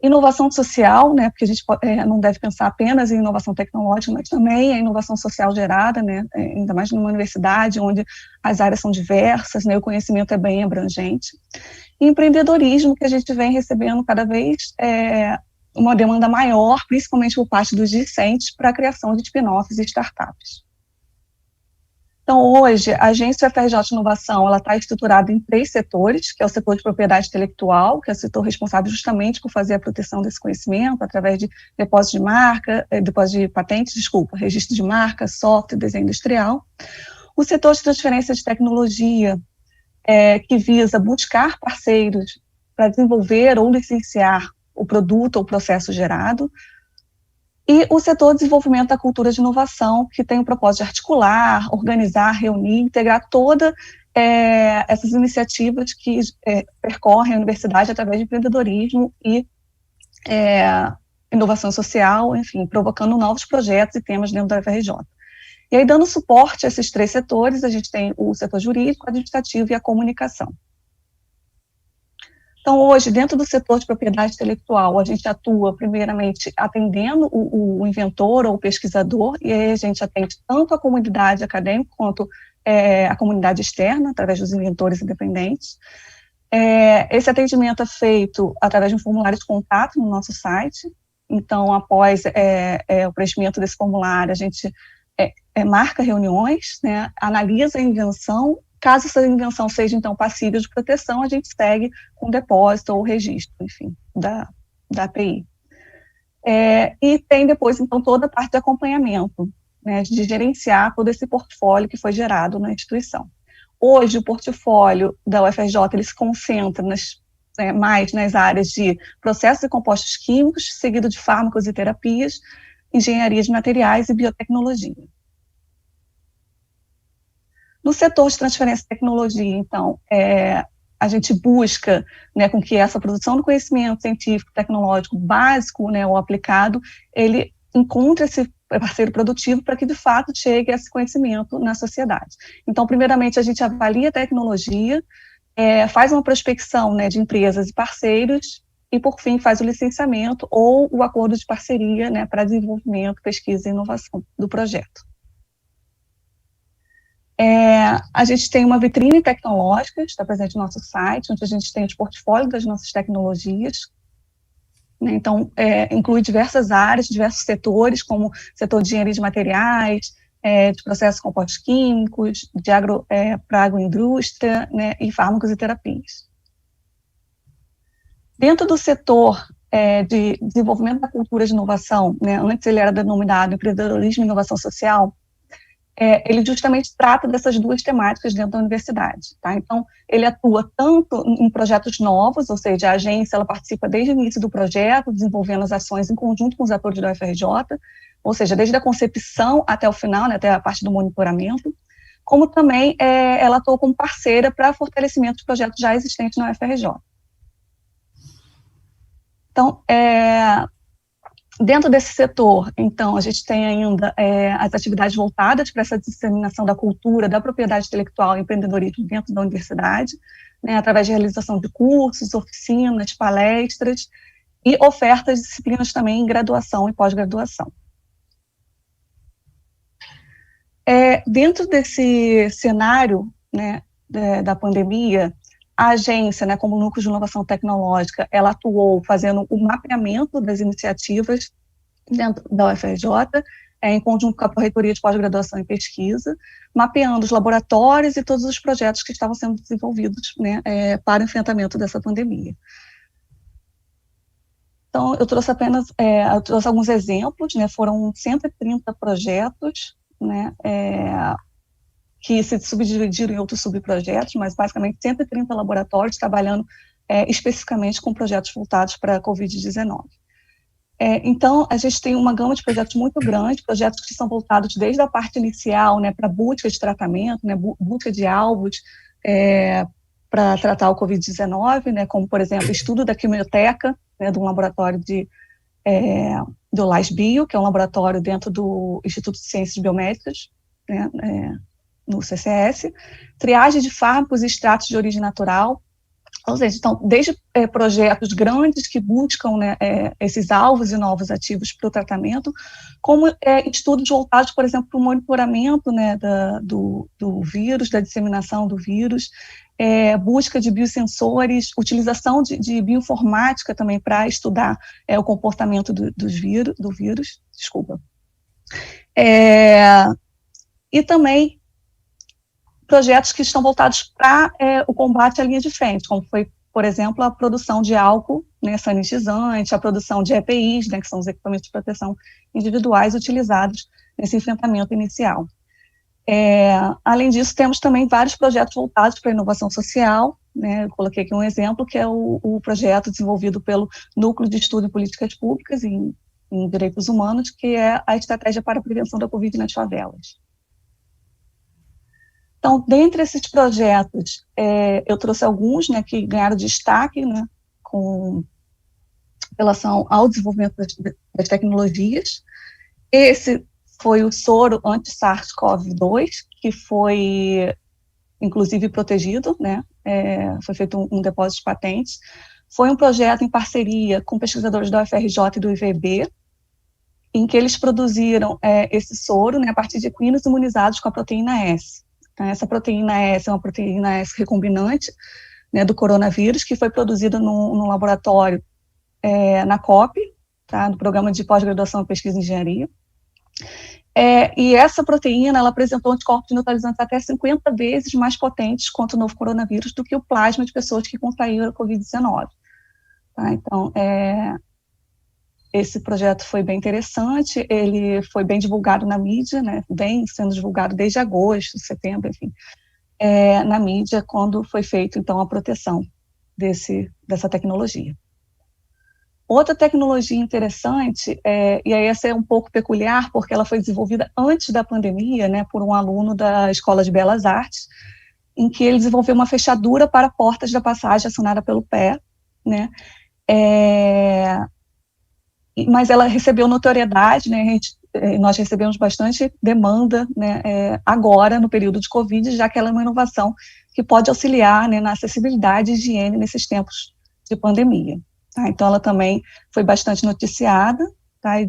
Inovação social, né, porque a gente não deve pensar apenas em inovação tecnológica, mas também a inovação social gerada, né, ainda mais numa universidade onde as áreas são diversas, né, o conhecimento é bem abrangente. E empreendedorismo, que a gente vem recebendo cada vez uma demanda maior, principalmente por parte dos discentes, para a criação de spin-offs e startups. Então, hoje, a Agência UFRJ de Inovação está estruturada em 3 setores, que é o setor de propriedade intelectual, que é o setor responsável justamente por fazer a proteção desse conhecimento, através de depósito de marca, depósito de patentes, registro de marca, software, desenho industrial. O setor de transferência de tecnologia, que visa buscar parceiros para desenvolver ou licenciar o produto ou o processo gerado. E o setor de desenvolvimento da cultura de inovação, que tem o propósito de articular, organizar, reunir, integrar todas essas iniciativas que percorrem a universidade através de empreendedorismo e inovação social, enfim, provocando novos projetos e temas dentro da UFRJ. E aí, dando suporte a esses 3 setores, a gente tem o setor jurídico, administrativo e a comunicação. Então, hoje, dentro do setor de propriedade intelectual, a gente atua, primeiramente, atendendo o inventor ou o pesquisador, e aí a gente atende tanto a comunidade acadêmica quanto a comunidade externa, através dos inventores independentes. Esse atendimento é feito através de um formulário de contato no nosso site. Então, após o preenchimento desse formulário, a gente marca reuniões, né, analisa a invenção. Caso essa invenção seja, então, passível de proteção, a gente segue com depósito ou registro, enfim, da API. E tem depois, então, toda a parte de acompanhamento, né, de gerenciar todo esse portfólio que foi gerado na instituição. Hoje, o portfólio da UFRJ, ele se concentra mais nas áreas de processos e compostos químicos, seguido de fármacos e terapias, engenharia de materiais e biotecnologia. No setor de transferência de tecnologia, então, a gente busca, né, com que essa produção do conhecimento científico, tecnológico básico, né, ou aplicado, ele encontre esse parceiro produtivo para que, de fato, chegue esse conhecimento na sociedade. Então, primeiramente, a gente avalia a tecnologia, faz uma prospecção, né, de empresas e parceiros e, por fim, faz o licenciamento ou o acordo de parceria, né, para desenvolvimento, pesquisa e inovação do projeto. A gente tem uma vitrine tecnológica, está presente no nosso site, onde a gente tem os portfólios das nossas tecnologias. Então, inclui diversas áreas, diversos setores, como setor de engenharia de materiais, de processos compostos químicos, para agroindústria, né, e fármacos e terapias. Dentro do setor de desenvolvimento da cultura de inovação, né, antes ele era denominado empreendedorismo e inovação social, ele justamente trata dessas duas temáticas dentro da universidade, tá? Então, ele atua tanto em projetos novos, ou seja, a agência ela participa desde o início do projeto, desenvolvendo as ações em conjunto com os atores da UFRJ, ou seja, desde a concepção até o final, né, até a parte do monitoramento, como também ela atua como parceira para fortalecimento de projetos já existentes na UFRJ. Então, dentro desse setor, então, a gente tem ainda as atividades voltadas para essa disseminação da cultura, da propriedade intelectual e empreendedorismo dentro da universidade, né, através de realização de cursos, oficinas, palestras e ofertas de disciplinas também em graduação e pós-graduação. Dentro desse cenário, né, da pandemia, a agência, né, como núcleo de inovação tecnológica, ela atuou fazendo o mapeamento das iniciativas dentro da UFRJ, em conjunto com a Pró-Reitoria de Pós-Graduação e Pesquisa, mapeando os laboratórios e todos os projetos que estavam sendo desenvolvidos, né, para o enfrentamento dessa pandemia. Então, eu trouxe alguns exemplos, né, foram 130 projetos, né, que se subdividiram em outros subprojetos, mas basicamente 130 laboratórios trabalhando especificamente com projetos voltados para a Covid-19. Então, a gente tem uma gama de projetos muito grande, projetos que são voltados desde a parte inicial, né, para busca de tratamento, né, busca de alvos para tratar o Covid-19, né, como, por exemplo, estudo da quimioteca, né, de um laboratório do LASBio, que é um laboratório dentro do Instituto de Ciências Biomédicas, né, no CCS, triagem de fármacos e extratos de origem natural, ou seja, então, desde projetos grandes que buscam, né, esses alvos e novos ativos para o tratamento, como estudos voltados, por exemplo, para o monitoramento, né, do vírus, da disseminação do vírus, busca de biosensores, utilização de bioinformática também para estudar o comportamento do vírus, desculpa. E também projetos que estão voltados para o combate à linha de frente, como foi, por exemplo, a produção de álcool, né, sanitizante, a produção de EPIs, né, que são os equipamentos de proteção individuais utilizados nesse enfrentamento inicial. Além disso, temos também vários projetos voltados para a inovação social, né, eu coloquei aqui um exemplo, que é o projeto desenvolvido pelo Núcleo de Estudo em Políticas Públicas em Direitos Humanos, que é a Estratégia para a Prevenção da Covid nas Favelas. Então, dentre esses projetos, eu trouxe alguns, né, que ganharam destaque, né, com relação ao desenvolvimento das tecnologias. Esse foi o soro anti-SARS-CoV-2, que foi, inclusive, protegido, né, foi feito um depósito de patentes. Foi um projeto em parceria com pesquisadores da UFRJ e do IVB, em que eles produziram esse soro, né, a partir de equinos imunizados com a proteína S. Essa proteína S é uma proteína S recombinante, né, do coronavírus, que foi produzida num laboratório na COP, tá, no Programa de Pós-Graduação em Pesquisa e Engenharia. E essa proteína, ela apresentou anticorpos neutralizantes até 50 vezes mais potentes contra o novo coronavírus do que o plasma de pessoas que contraíram a Covid-19. Tá, então, esse projeto foi bem interessante, ele foi bem divulgado na mídia, né, vem sendo divulgado desde agosto, setembro, enfim, na mídia, quando foi feito, então, a proteção dessa tecnologia. Outra tecnologia interessante, e aí essa é um pouco peculiar, porque ela foi desenvolvida antes da pandemia, né, por um aluno da Escola de Belas Artes, em que ele desenvolveu uma fechadura para portas da passagem acionada pelo pé, né, mas ela recebeu notoriedade, né, nós recebemos bastante demanda, né, agora, no período de Covid, já que ela é uma inovação que pode auxiliar, né, na acessibilidade e higiene nesses tempos de pandemia. Tá? Então, ela também foi bastante noticiada, tá, e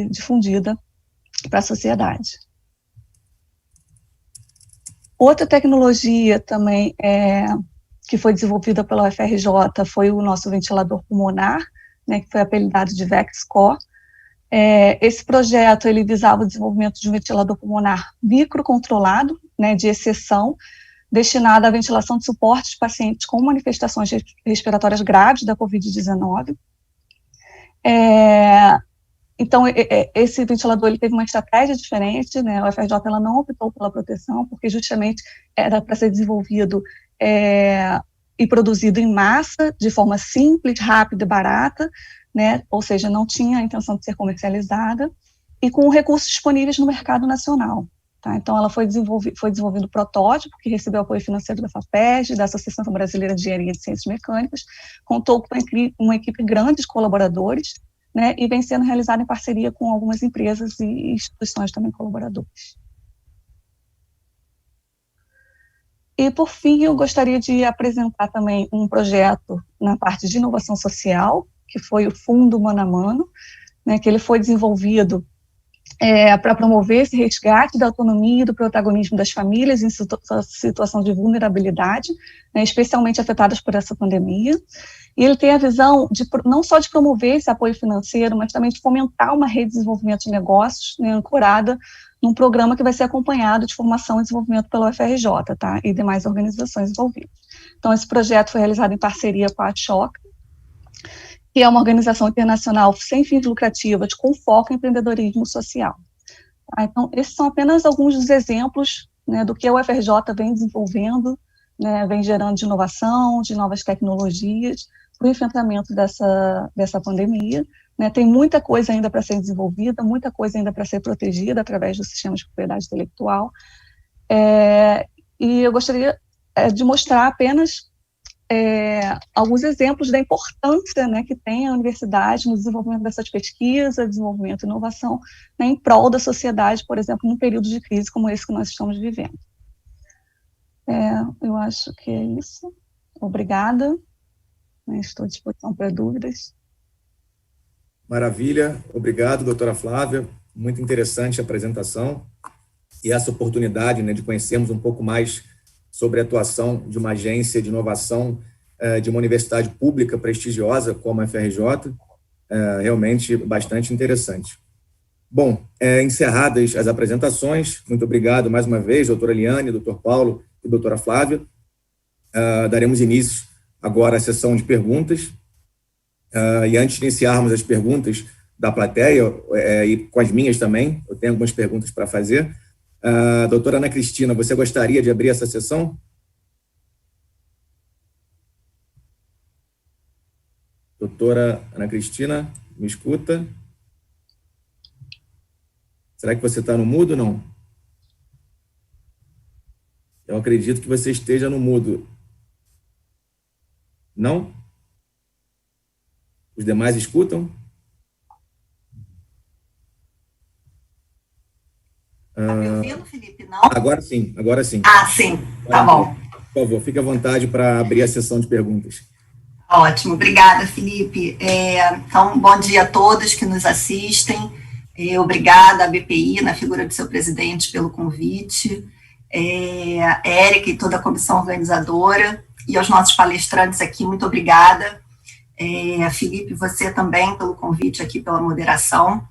difundida para a sociedade. Outra tecnologia também que foi desenvolvida pela UFRJ foi o nosso ventilador pulmonar, né, que foi apelidado de VexCor. Esse projeto ele visava o desenvolvimento de um ventilador pulmonar microcontrolado, né, de exceção, destinado à ventilação de suporte de pacientes com manifestações respiratórias graves da Covid-19. Então, esse ventilador ele teve uma estratégia diferente, né? A UFRJ ela não optou pela proteção, porque justamente era para ser desenvolvido e produzido em massa, de forma simples, rápida e barata, né? Ou seja, não tinha a intenção de ser comercializada, e com recursos disponíveis no mercado nacional. Tá? Então, ela foi desenvolvido o protótipo, que recebeu apoio financeiro da FAPESD, da Associação Brasileira de Engenharia de Ciências Mecânicas, contou com uma equipe grande de colaboradores, né, e vem sendo realizado em parceria com algumas empresas e instituições também colaboradoras. E, por fim, eu gostaria de apresentar também um projeto na parte de inovação social, que foi o Fundo Mano a Mano, né, que ele foi desenvolvido para promover esse resgate da autonomia e do protagonismo das famílias em situação de vulnerabilidade, né, especialmente afetadas por essa pandemia. E ele tem a visão de não só de promover esse apoio financeiro, mas também de fomentar uma rede de desenvolvimento de negócios, né, ancorada num programa que vai ser acompanhado de formação e desenvolvimento pela UFRJ, tá, e demais organizações envolvidas. Então, esse projeto foi realizado em parceria com a ATCHOC, que é uma organização internacional sem fins lucrativos, com foco em empreendedorismo social. Tá? Então, esses são apenas alguns dos exemplos, né, do que a UFRJ vem desenvolvendo, né, vem gerando de inovação, de novas tecnologias, para o enfrentamento dessa pandemia. Né? Tem muita coisa ainda para ser desenvolvida, muita coisa ainda para ser protegida através do sistema de propriedade intelectual. E eu gostaria de mostrar apenas alguns exemplos da importância, né, que tem a universidade no desenvolvimento dessas pesquisas, desenvolvimento e inovação, né, em prol da sociedade, por exemplo, num período de crise como esse que nós estamos vivendo. Eu acho que é isso. Obrigada. Estou à disposição para dúvidas.
Maravilha. Obrigado, doutora Flávia. Muito interessante a apresentação e essa oportunidade, né, de conhecermos um pouco mais sobre a atuação de uma agência de inovação de uma universidade pública prestigiosa como a FRJ, realmente bastante interessante. Bom, encerradas as apresentações, muito obrigado mais uma vez, doutora Eliane, doutor Paulo e doutora Flávia. Daremos início agora à sessão de perguntas, e antes de iniciarmos as perguntas da plateia, e com as minhas também, eu tenho algumas perguntas para fazer. Doutora Ana Cristina, você gostaria de abrir essa sessão? Doutora Ana Cristina, me escuta? Será que você está no mudo ou não? Eu acredito que você esteja no mudo. Não? Os demais escutam?
Está me ouvindo, Felipe? Não?
Agora sim, agora sim.
Ah, sim, tá bom.
Por favor, fique à vontade para abrir a sessão de perguntas.
Ótimo, obrigada, Felipe. Então, bom dia a todos que nos assistem. Obrigada à BPI, na figura do seu presidente, pelo convite. A Érica e toda a comissão organizadora. E aos nossos palestrantes aqui, muito obrigada. Felipe, você também pelo convite aqui, pela moderação.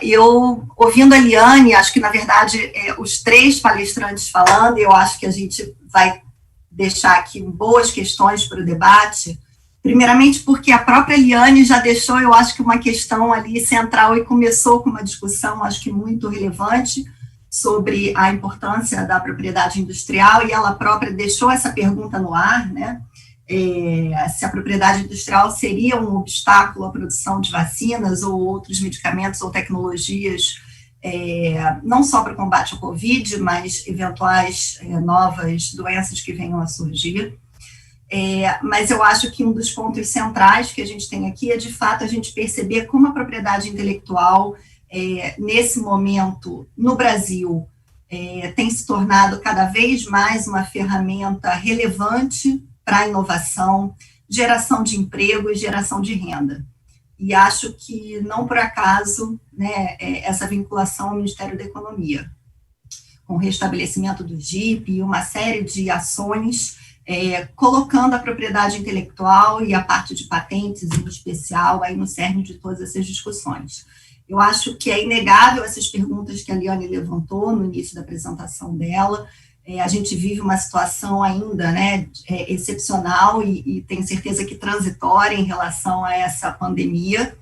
Eu, ouvindo a Eliane, acho que, na verdade, os três palestrantes falando, eu acho que a gente vai deixar aqui boas questões para o debate, primeiramente porque a própria Eliane já deixou, eu acho que uma questão ali central e começou com uma discussão, acho que muito relevante, sobre a importância da propriedade industrial, e ela própria deixou essa pergunta no ar, né? Se a propriedade industrial seria um obstáculo à produção de vacinas ou outros medicamentos ou tecnologias, não só para o combate ao Covid, mas eventuais novas doenças que venham a surgir. Mas eu acho que um dos pontos centrais que a gente tem aqui é, de fato, a gente perceber como a propriedade intelectual, nesse momento, no Brasil, tem se tornado cada vez mais uma ferramenta relevante para a inovação, geração de emprego e geração de renda. E acho que, não por acaso, né, essa vinculação ao Ministério da Economia, com o restabelecimento do GIP e uma série de ações, colocando a propriedade intelectual e a parte de patentes, em especial, aí no cerne de todas essas discussões. Eu acho que é inegável essas perguntas que a Eliane levantou no início da apresentação dela. A gente vive uma situação ainda, né, excepcional e tenho certeza que transitória em relação a essa pandemia.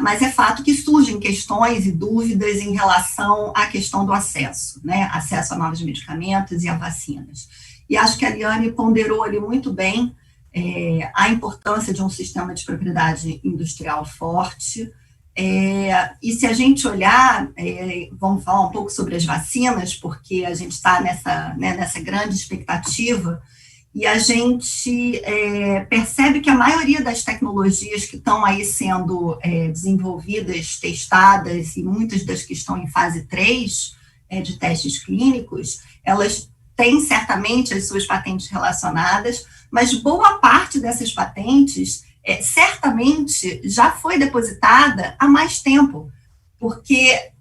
Mas é fato que surgem questões e dúvidas em relação à questão do acesso, né? Acesso a novos medicamentos e a vacinas. E acho que a Liane ponderou ali muito bem a importância de um sistema de propriedade industrial forte. E se a gente olhar, vamos falar um pouco sobre as vacinas, porque a gente está nessa grande expectativa, e a gente percebe que a maioria das tecnologias que estão aí sendo desenvolvidas, testadas, e muitas das que estão em fase 3 de testes clínicos, elas têm certamente as suas patentes relacionadas, mas boa parte dessas patentes certamente já foi depositada há mais tempo, porque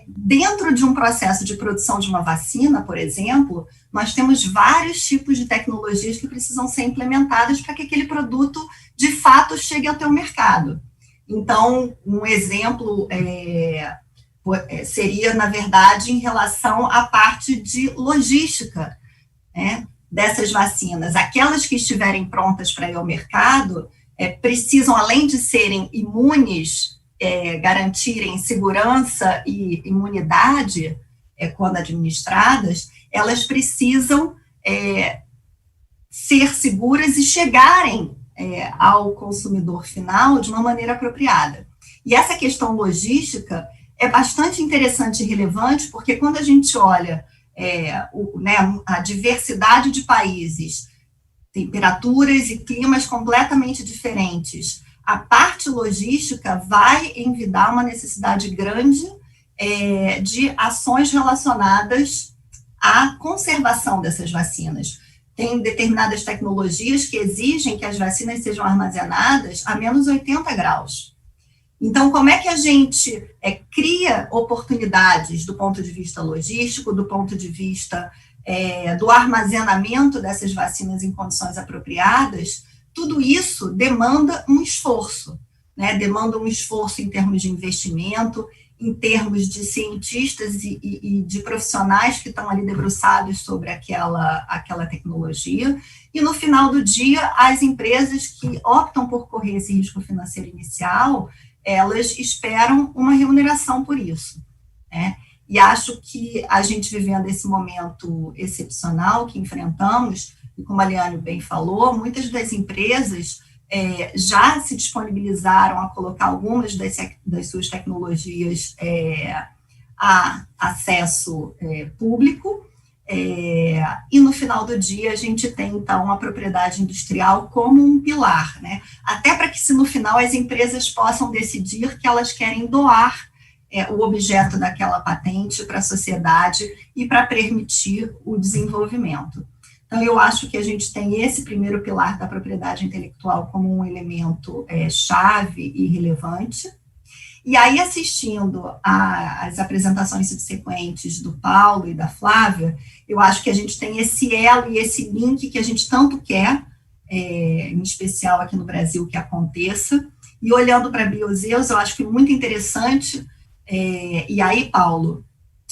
dentro de um processo de produção de uma vacina, por exemplo, nós temos vários tipos de tecnologias que precisam ser implementadas para que aquele produto, de fato, chegue ao teu mercado. Então, um exemplo seria, na verdade, em relação à parte de logística, né, dessas vacinas. Aquelas que estiverem prontas para ir ao mercado precisam, além de serem imunes, garantirem segurança e imunidade quando administradas, elas precisam ser seguras e chegarem ao consumidor final de uma maneira apropriada. E essa questão logística é bastante interessante e relevante, porque quando a gente olha a diversidade de países, temperaturas e climas completamente diferentes, a parte logística vai envidar uma necessidade grande de ações relacionadas à conservação dessas vacinas. Tem determinadas tecnologias que exigem que as vacinas sejam armazenadas a menos 80 graus. Então, como é que a gente cria oportunidades do ponto de vista logístico, do ponto de vista do armazenamento dessas vacinas em condições apropriadas? Tudo isso demanda um esforço, né? Demanda um esforço em termos de investimento, em termos de cientistas e de profissionais que estão ali debruçados sobre aquela tecnologia, e no final do dia, as empresas que optam por correr esse risco financeiro inicial, elas esperam uma remuneração por isso, né? E acho que a gente vivendo esse momento excepcional que enfrentamos, e como a Liane bem falou, muitas das empresas já se disponibilizaram a colocar algumas das suas tecnologias a acesso público, e no final do dia a gente tem, então, a propriedade industrial como um pilar, né? Até para que, se no final as empresas possam decidir que elas querem doar o objeto daquela patente para a sociedade e para permitir o desenvolvimento. Então, eu acho que a gente tem esse primeiro pilar da propriedade intelectual como um elemento chave e relevante. E aí, assistindo às apresentações subsequentes do Paulo e da Flávia, eu acho que a gente tem esse elo e esse link que a gente tanto quer, em especial aqui no Brasil, que aconteça. E olhando para a Biozeus, eu acho que muito interessante. E aí, Paulo,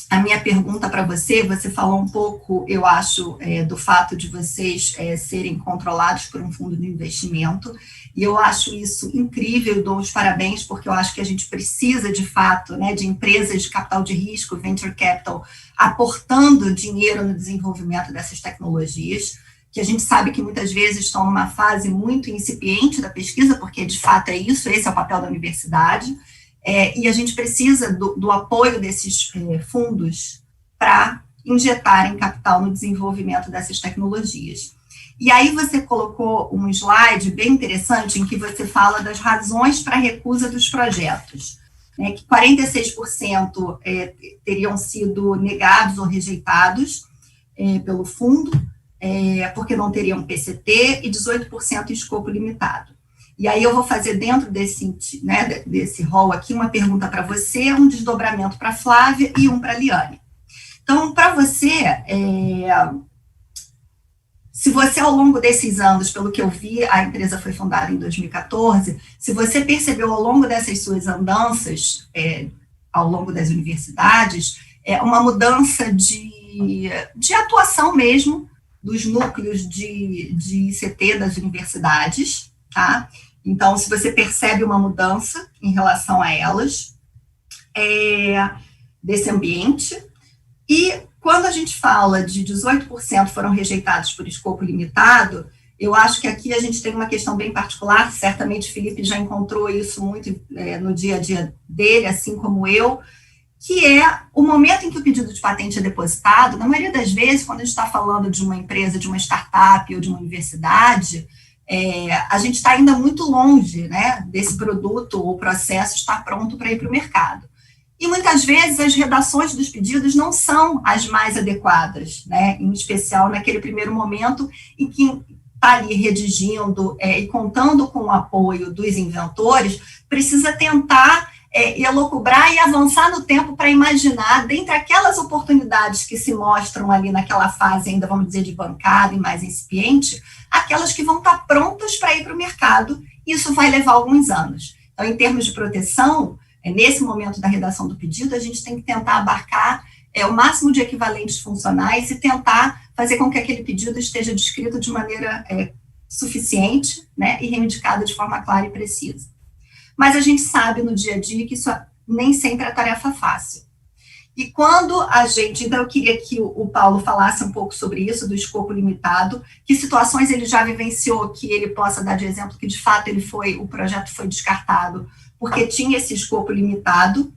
a minha pergunta para você falou um pouco, eu acho, do fato de vocês serem controlados por um fundo de investimento, e eu acho isso incrível, eu dou os parabéns, porque eu acho que a gente precisa, de fato, né, de empresas de capital de risco, venture capital, aportando dinheiro no desenvolvimento dessas tecnologias, que a gente sabe que muitas vezes estão numa fase muito incipiente da pesquisa, porque, de fato, é isso, esse é o papel da universidade. E a gente precisa do apoio desses fundos para injetarem capital no desenvolvimento dessas tecnologias. E aí você colocou um slide bem interessante em que você fala das razões para a recusa dos projetos, né, que 46% teriam sido negados ou rejeitados pelo fundo, porque não teriam PCT, e 18% em escopo limitado. E aí eu vou fazer dentro desse rol aqui uma pergunta para você, um desdobramento para a Flávia e um para a Liane. Então, para você, se você ao longo desses anos, pelo que eu vi, a empresa foi fundada em 2014, se você percebeu ao longo dessas suas andanças, ao longo das universidades, uma mudança de atuação mesmo dos núcleos de ICT das universidades, tá? Então, se você percebe uma mudança em relação a elas, desse ambiente. E quando a gente fala de 18% foram rejeitados por escopo limitado, eu acho que aqui a gente tem uma questão bem particular, certamente o Felipe já encontrou isso muito no dia a dia dele, assim como eu, que é o momento em que o pedido de patente é depositado. Na maioria das vezes, quando a gente está falando de uma empresa, de uma startup ou de uma universidade, a gente está ainda muito longe, né, desse produto ou processo estar pronto para ir para o mercado. E muitas vezes as redações dos pedidos não são as mais adequadas, né, em especial naquele primeiro momento em que está ali redigindo e contando com o apoio dos inventores, precisa tentar elocubrar e avançar no tempo para imaginar, dentre aquelas oportunidades que se mostram ali naquela fase ainda, vamos dizer, de bancada e mais incipiente, aquelas que vão estar prontas para ir para o mercado, e isso vai levar alguns anos. Então, em termos de proteção, nesse momento da redação do pedido, a gente tem que tentar abarcar o máximo de equivalentes funcionais e tentar fazer com que aquele pedido esteja descrito de maneira suficiente, né, e reivindicado de forma clara e precisa. Mas a gente sabe no dia a dia que isso nem sempre é tarefa fácil. E quando a gente, então eu queria que o Paulo falasse um pouco sobre isso, do escopo limitado, que situações ele já vivenciou, que ele possa dar de exemplo que de fato o projeto foi descartado porque tinha esse escopo limitado.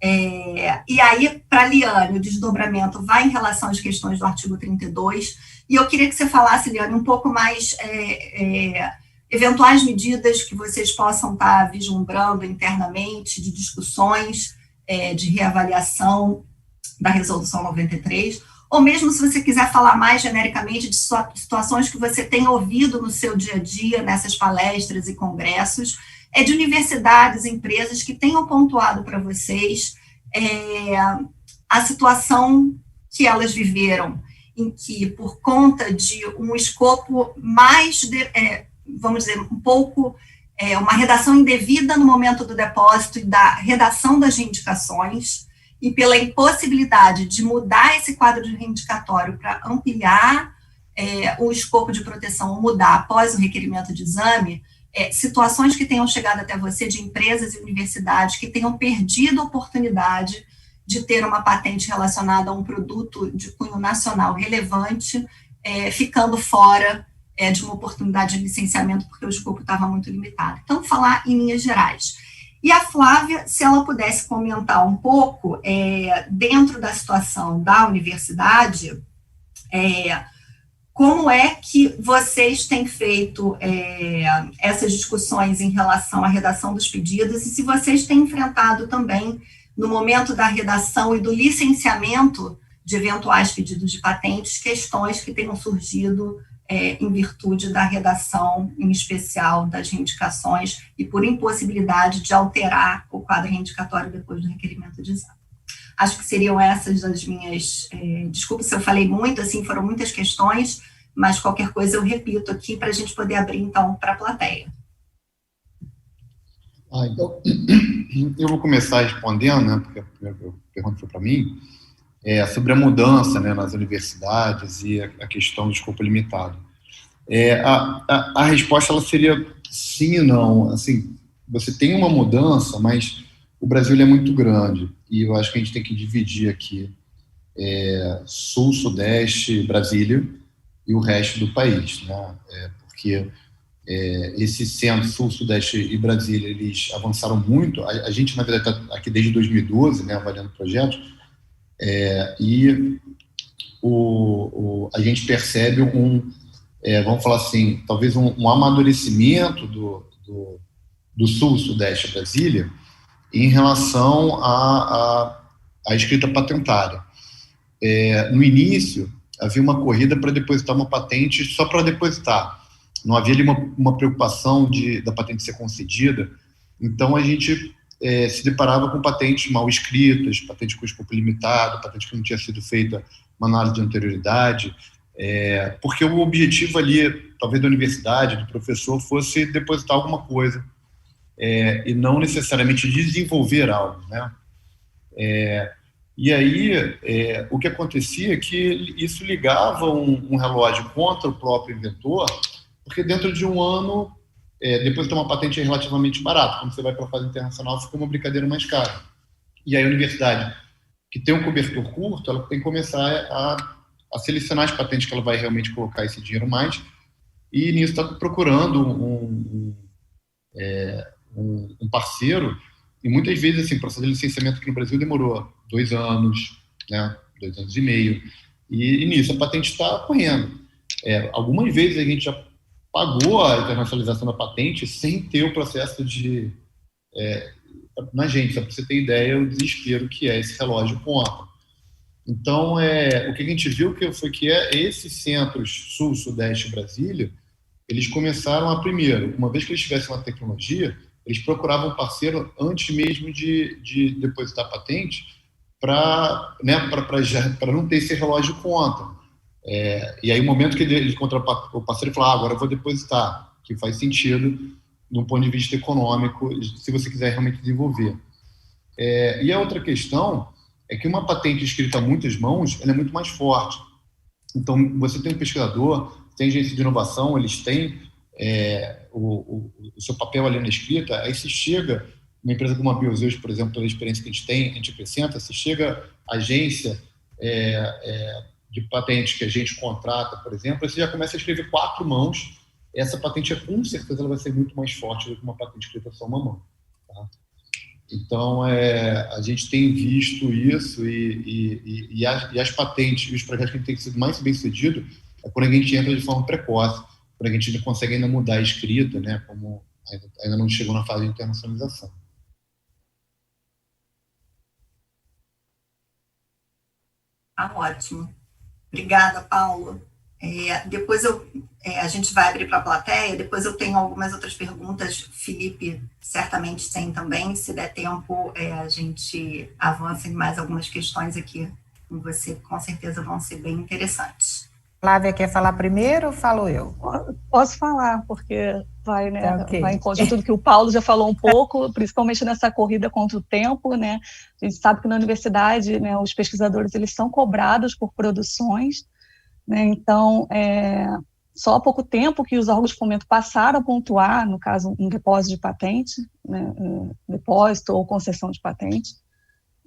E aí, para a Liane, o desdobramento vai em relação às questões do artigo 32, e eu queria que você falasse, Liane, um pouco mais eventuais medidas que vocês possam estar vislumbrando internamente, de discussões, de reavaliação da resolução 93, ou mesmo se você quiser falar mais genericamente de situações que você tem ouvido no seu dia a dia, nessas palestras e congressos, de universidades, empresas que tenham pontuado para vocês a situação que elas viveram, em que, por conta de um escopo mais, vamos dizer, um pouco, uma redação indevida no momento do depósito e da redação das reivindicações, e pela impossibilidade de mudar esse quadro de reivindicatório para ampliar o escopo de proteção ou mudar após o requerimento de exame, situações que tenham chegado até você de empresas e universidades que tenham perdido a oportunidade de ter uma patente relacionada a um produto de cunho nacional relevante, ficando fora de uma oportunidade de licenciamento porque o escopo estava muito limitado. Então, falar em linhas gerais. E a Flávia, se ela pudesse comentar um pouco, dentro da situação da universidade, como é que vocês têm feito essas discussões em relação à redação dos pedidos e se vocês têm enfrentado também, no momento da redação e do licenciamento de eventuais pedidos de patentes, questões que tenham surgido em virtude da redação, em especial das reivindicações, e por impossibilidade de alterar o quadro reivindicatório depois do requerimento de exame. Acho que seriam essas as minhas... desculpa se eu falei muito, assim, foram muitas questões, mas qualquer coisa eu repito aqui para a gente poder abrir, então, para a plateia.
Então, eu vou começar respondendo, né, porque a primeira pergunta foi para mim, sobre a mudança, né, nas universidades e a questão do escopo limitado. A resposta ela seria sim e não. Assim, você tem uma mudança, mas o Brasil é muito grande e eu acho que a gente tem que dividir aqui Sul, Sudeste, Brasília e o resto do país, né? Porque esse centro, Sul, Sudeste e Brasília, eles avançaram muito. A gente, na verdade, está aqui desde 2012, né, avaliando projetos, e a gente percebe vamos falar assim, talvez um amadurecimento do Sul, Sudeste e Brasília em relação à escrita patentária. No início, havia uma corrida para depositar uma patente só para depositar. Não havia ali uma preocupação da patente ser concedida. Então, a gente se deparava com patentes mal escritas, patentes com escopo limitado, patentes que não tinha sido feita uma análise de anterioridade, porque o objetivo ali, talvez da universidade, do professor, fosse depositar alguma coisa, e não necessariamente desenvolver algo, né? E aí, o que acontecia é que isso ligava um relógio contra o próprio inventor, porque dentro de um ano depositar uma patente é relativamente barato. Quando você vai para a fase internacional, fica uma brincadeira mais cara. E aí a universidade, que tem um cobertor curto, ela tem que começar a selecionar as patentes que ela vai realmente colocar esse dinheiro mais, e nisso está procurando um parceiro, e muitas vezes, assim, o processo de licenciamento aqui no Brasil demorou 2 anos, né, 2 anos e meio, e nisso a patente está correndo. Algumas vezes a gente já pagou a internacionalização da patente sem ter o processo na gente, só para você ter ideia o desespero que é esse relógio conta. Então, o que a gente viu foi que esses centros Sul, Sudeste e Brasília, eles começaram a, primeiro, uma vez que eles tivessem uma tecnologia, eles procuravam um parceiro antes mesmo de depositar a patente para não ter esse relógio conta. E aí, o momento que ele encontra o parceiro, fala, agora eu vou depositar, que faz sentido, de um ponto de vista econômico, se você quiser realmente desenvolver. E a outra questão é que uma patente escrita a muitas mãos, ela é muito mais forte. Então, você tem um pesquisador, tem agência de inovação, eles têm o seu papel ali na escrita, aí se chega, uma empresa como a Biozeus, por exemplo, pela experiência que a gente tem, a gente acrescenta, se chega a agência de patente que a gente contrata, por exemplo, aí você já começa a escrever 4 mãos, essa patente, com certeza, ela vai ser muito mais forte do que uma patente escrita só uma mão. Tá? Então, a gente tem visto isso e as patentes e os projetos que têm sido mais bem-sucedidos é quando a gente entra de forma precoce, quando a gente não consegue ainda mudar a escrita, né, como ainda não chegou na fase de internacionalização.
Ótimo. Obrigada, Paulo. Depois a gente vai abrir para a plateia, depois eu tenho algumas outras perguntas, Felipe certamente tem também, se der tempo a gente avança em mais algumas questões aqui com você, com certeza vão ser bem interessantes.
Flávia, quer falar primeiro ou falo eu?
Posso falar, porque vai, né,
okay.
Vai em conta de tudo que o Paulo já falou um pouco, principalmente nessa corrida contra o tempo, né? A gente sabe que na universidade, né, os pesquisadores eles são cobrados por produções, né? Então, só há pouco tempo que os órgãos de fomento passaram a pontuar, no caso, um depósito de patente, né, depósito ou concessão de patente.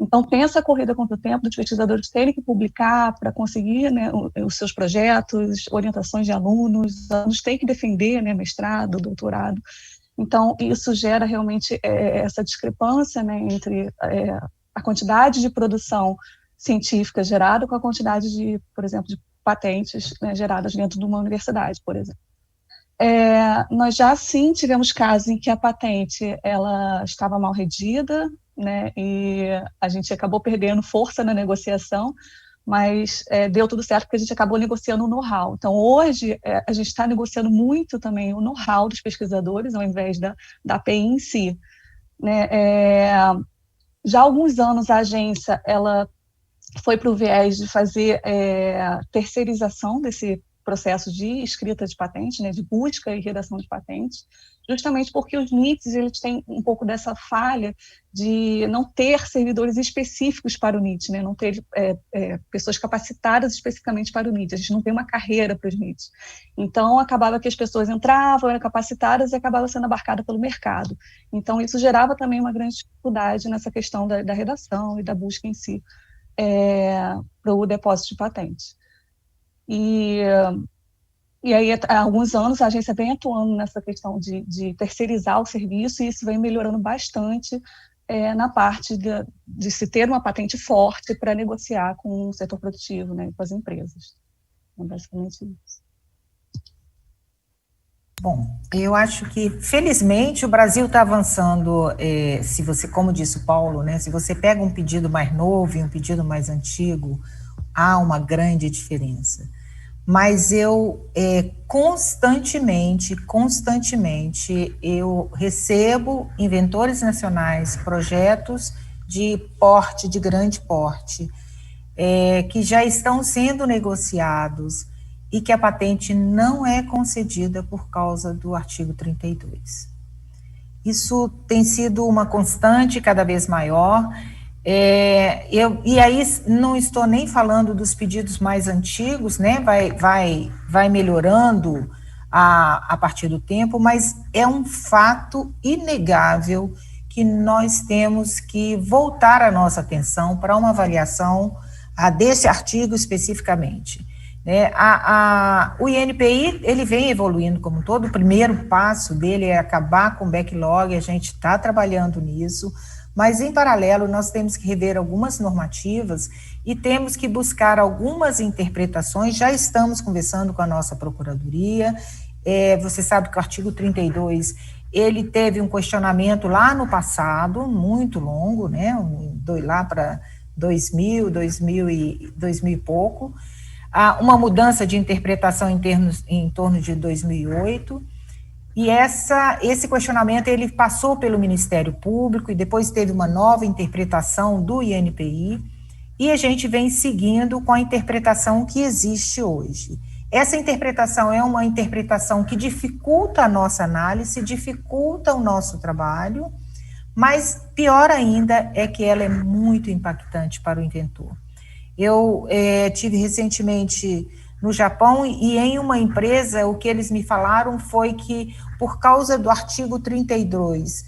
Então, tem essa corrida contra o tempo dos pesquisadores terem que publicar para conseguir, né, os seus projetos, orientações de alunos, os alunos têm que defender, né, mestrado, doutorado. Então, isso gera realmente essa discrepância, né, entre a quantidade de produção científica gerada com a quantidade de, por exemplo, de patentes, né, geradas dentro de uma universidade, por exemplo. Nós já, sim, tivemos casos em que a patente ela estava mal redida, né, e a gente acabou perdendo força na negociação, mas deu tudo certo porque a gente acabou negociando o know-how. Então, hoje, a gente está negociando muito também o know-how dos pesquisadores, ao invés da API em si. Né? Já há alguns anos, a agência ela foi para o viés de fazer terceirização desse processo de escrita de patente, né, de busca e redação de patentes, justamente porque os NITs eles têm um pouco dessa falha de não ter servidores específicos para o NIT, né, não ter pessoas capacitadas especificamente para o NIT, a gente não tem uma carreira para os NITs. Então, acabava que as pessoas entravam, eram capacitadas e acabavam sendo abarcadas pelo mercado. Então, isso gerava também uma grande dificuldade nessa questão da redação e da busca em si para o depósito de patente. E aí, há alguns anos, a agência vem atuando nessa questão de terceirizar o serviço, e isso vem melhorando bastante na parte de se ter uma patente forte para negociar com o setor produtivo, né, com as empresas. É basicamente isso.
Bom, eu acho que, felizmente, o Brasil está avançando, se você, como disse o Paulo, né, se você pega um pedido mais novo e um pedido mais antigo, há uma grande diferença. Mas eu, constantemente, eu recebo inventores nacionais, projetos de porte, de grande porte, que já estão sendo negociados e que a patente não é concedida por causa do artigo 32. Isso tem sido uma constante cada vez maior. E aí não estou nem falando dos pedidos mais antigos, né? Vai melhorando a partir do tempo, mas é um fato inegável que nós temos que voltar a nossa atenção para uma avaliação desse artigo especificamente. O INPI, ele vem evoluindo como um todo, o primeiro passo dele é acabar com o backlog, a gente está trabalhando nisso, mas em paralelo nós temos que rever algumas normativas e temos que buscar algumas interpretações, já estamos conversando com a nossa Procuradoria, você sabe que o artigo 32, ele teve um questionamento lá no passado, muito longo, né, lá para 2000 e pouco, uma mudança de interpretação em torno de 2008, e esse questionamento ele passou pelo Ministério Público e depois teve uma nova interpretação do INPI, e a gente vem seguindo com a interpretação que existe hoje. Essa interpretação é uma interpretação que dificulta a nossa análise, dificulta o nosso trabalho, mas pior ainda é que ela é muito impactante para o inventor. Eu tive recentemente no Japão e em uma empresa o que eles me falaram foi que por causa do artigo 32,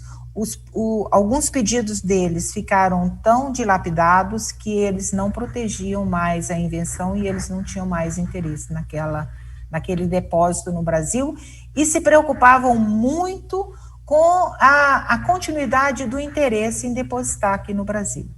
alguns pedidos deles ficaram tão dilapidados que eles não protegiam mais a invenção e eles não tinham mais interesse naquele depósito no Brasil e se preocupavam muito com a continuidade do interesse em depositar aqui no Brasil.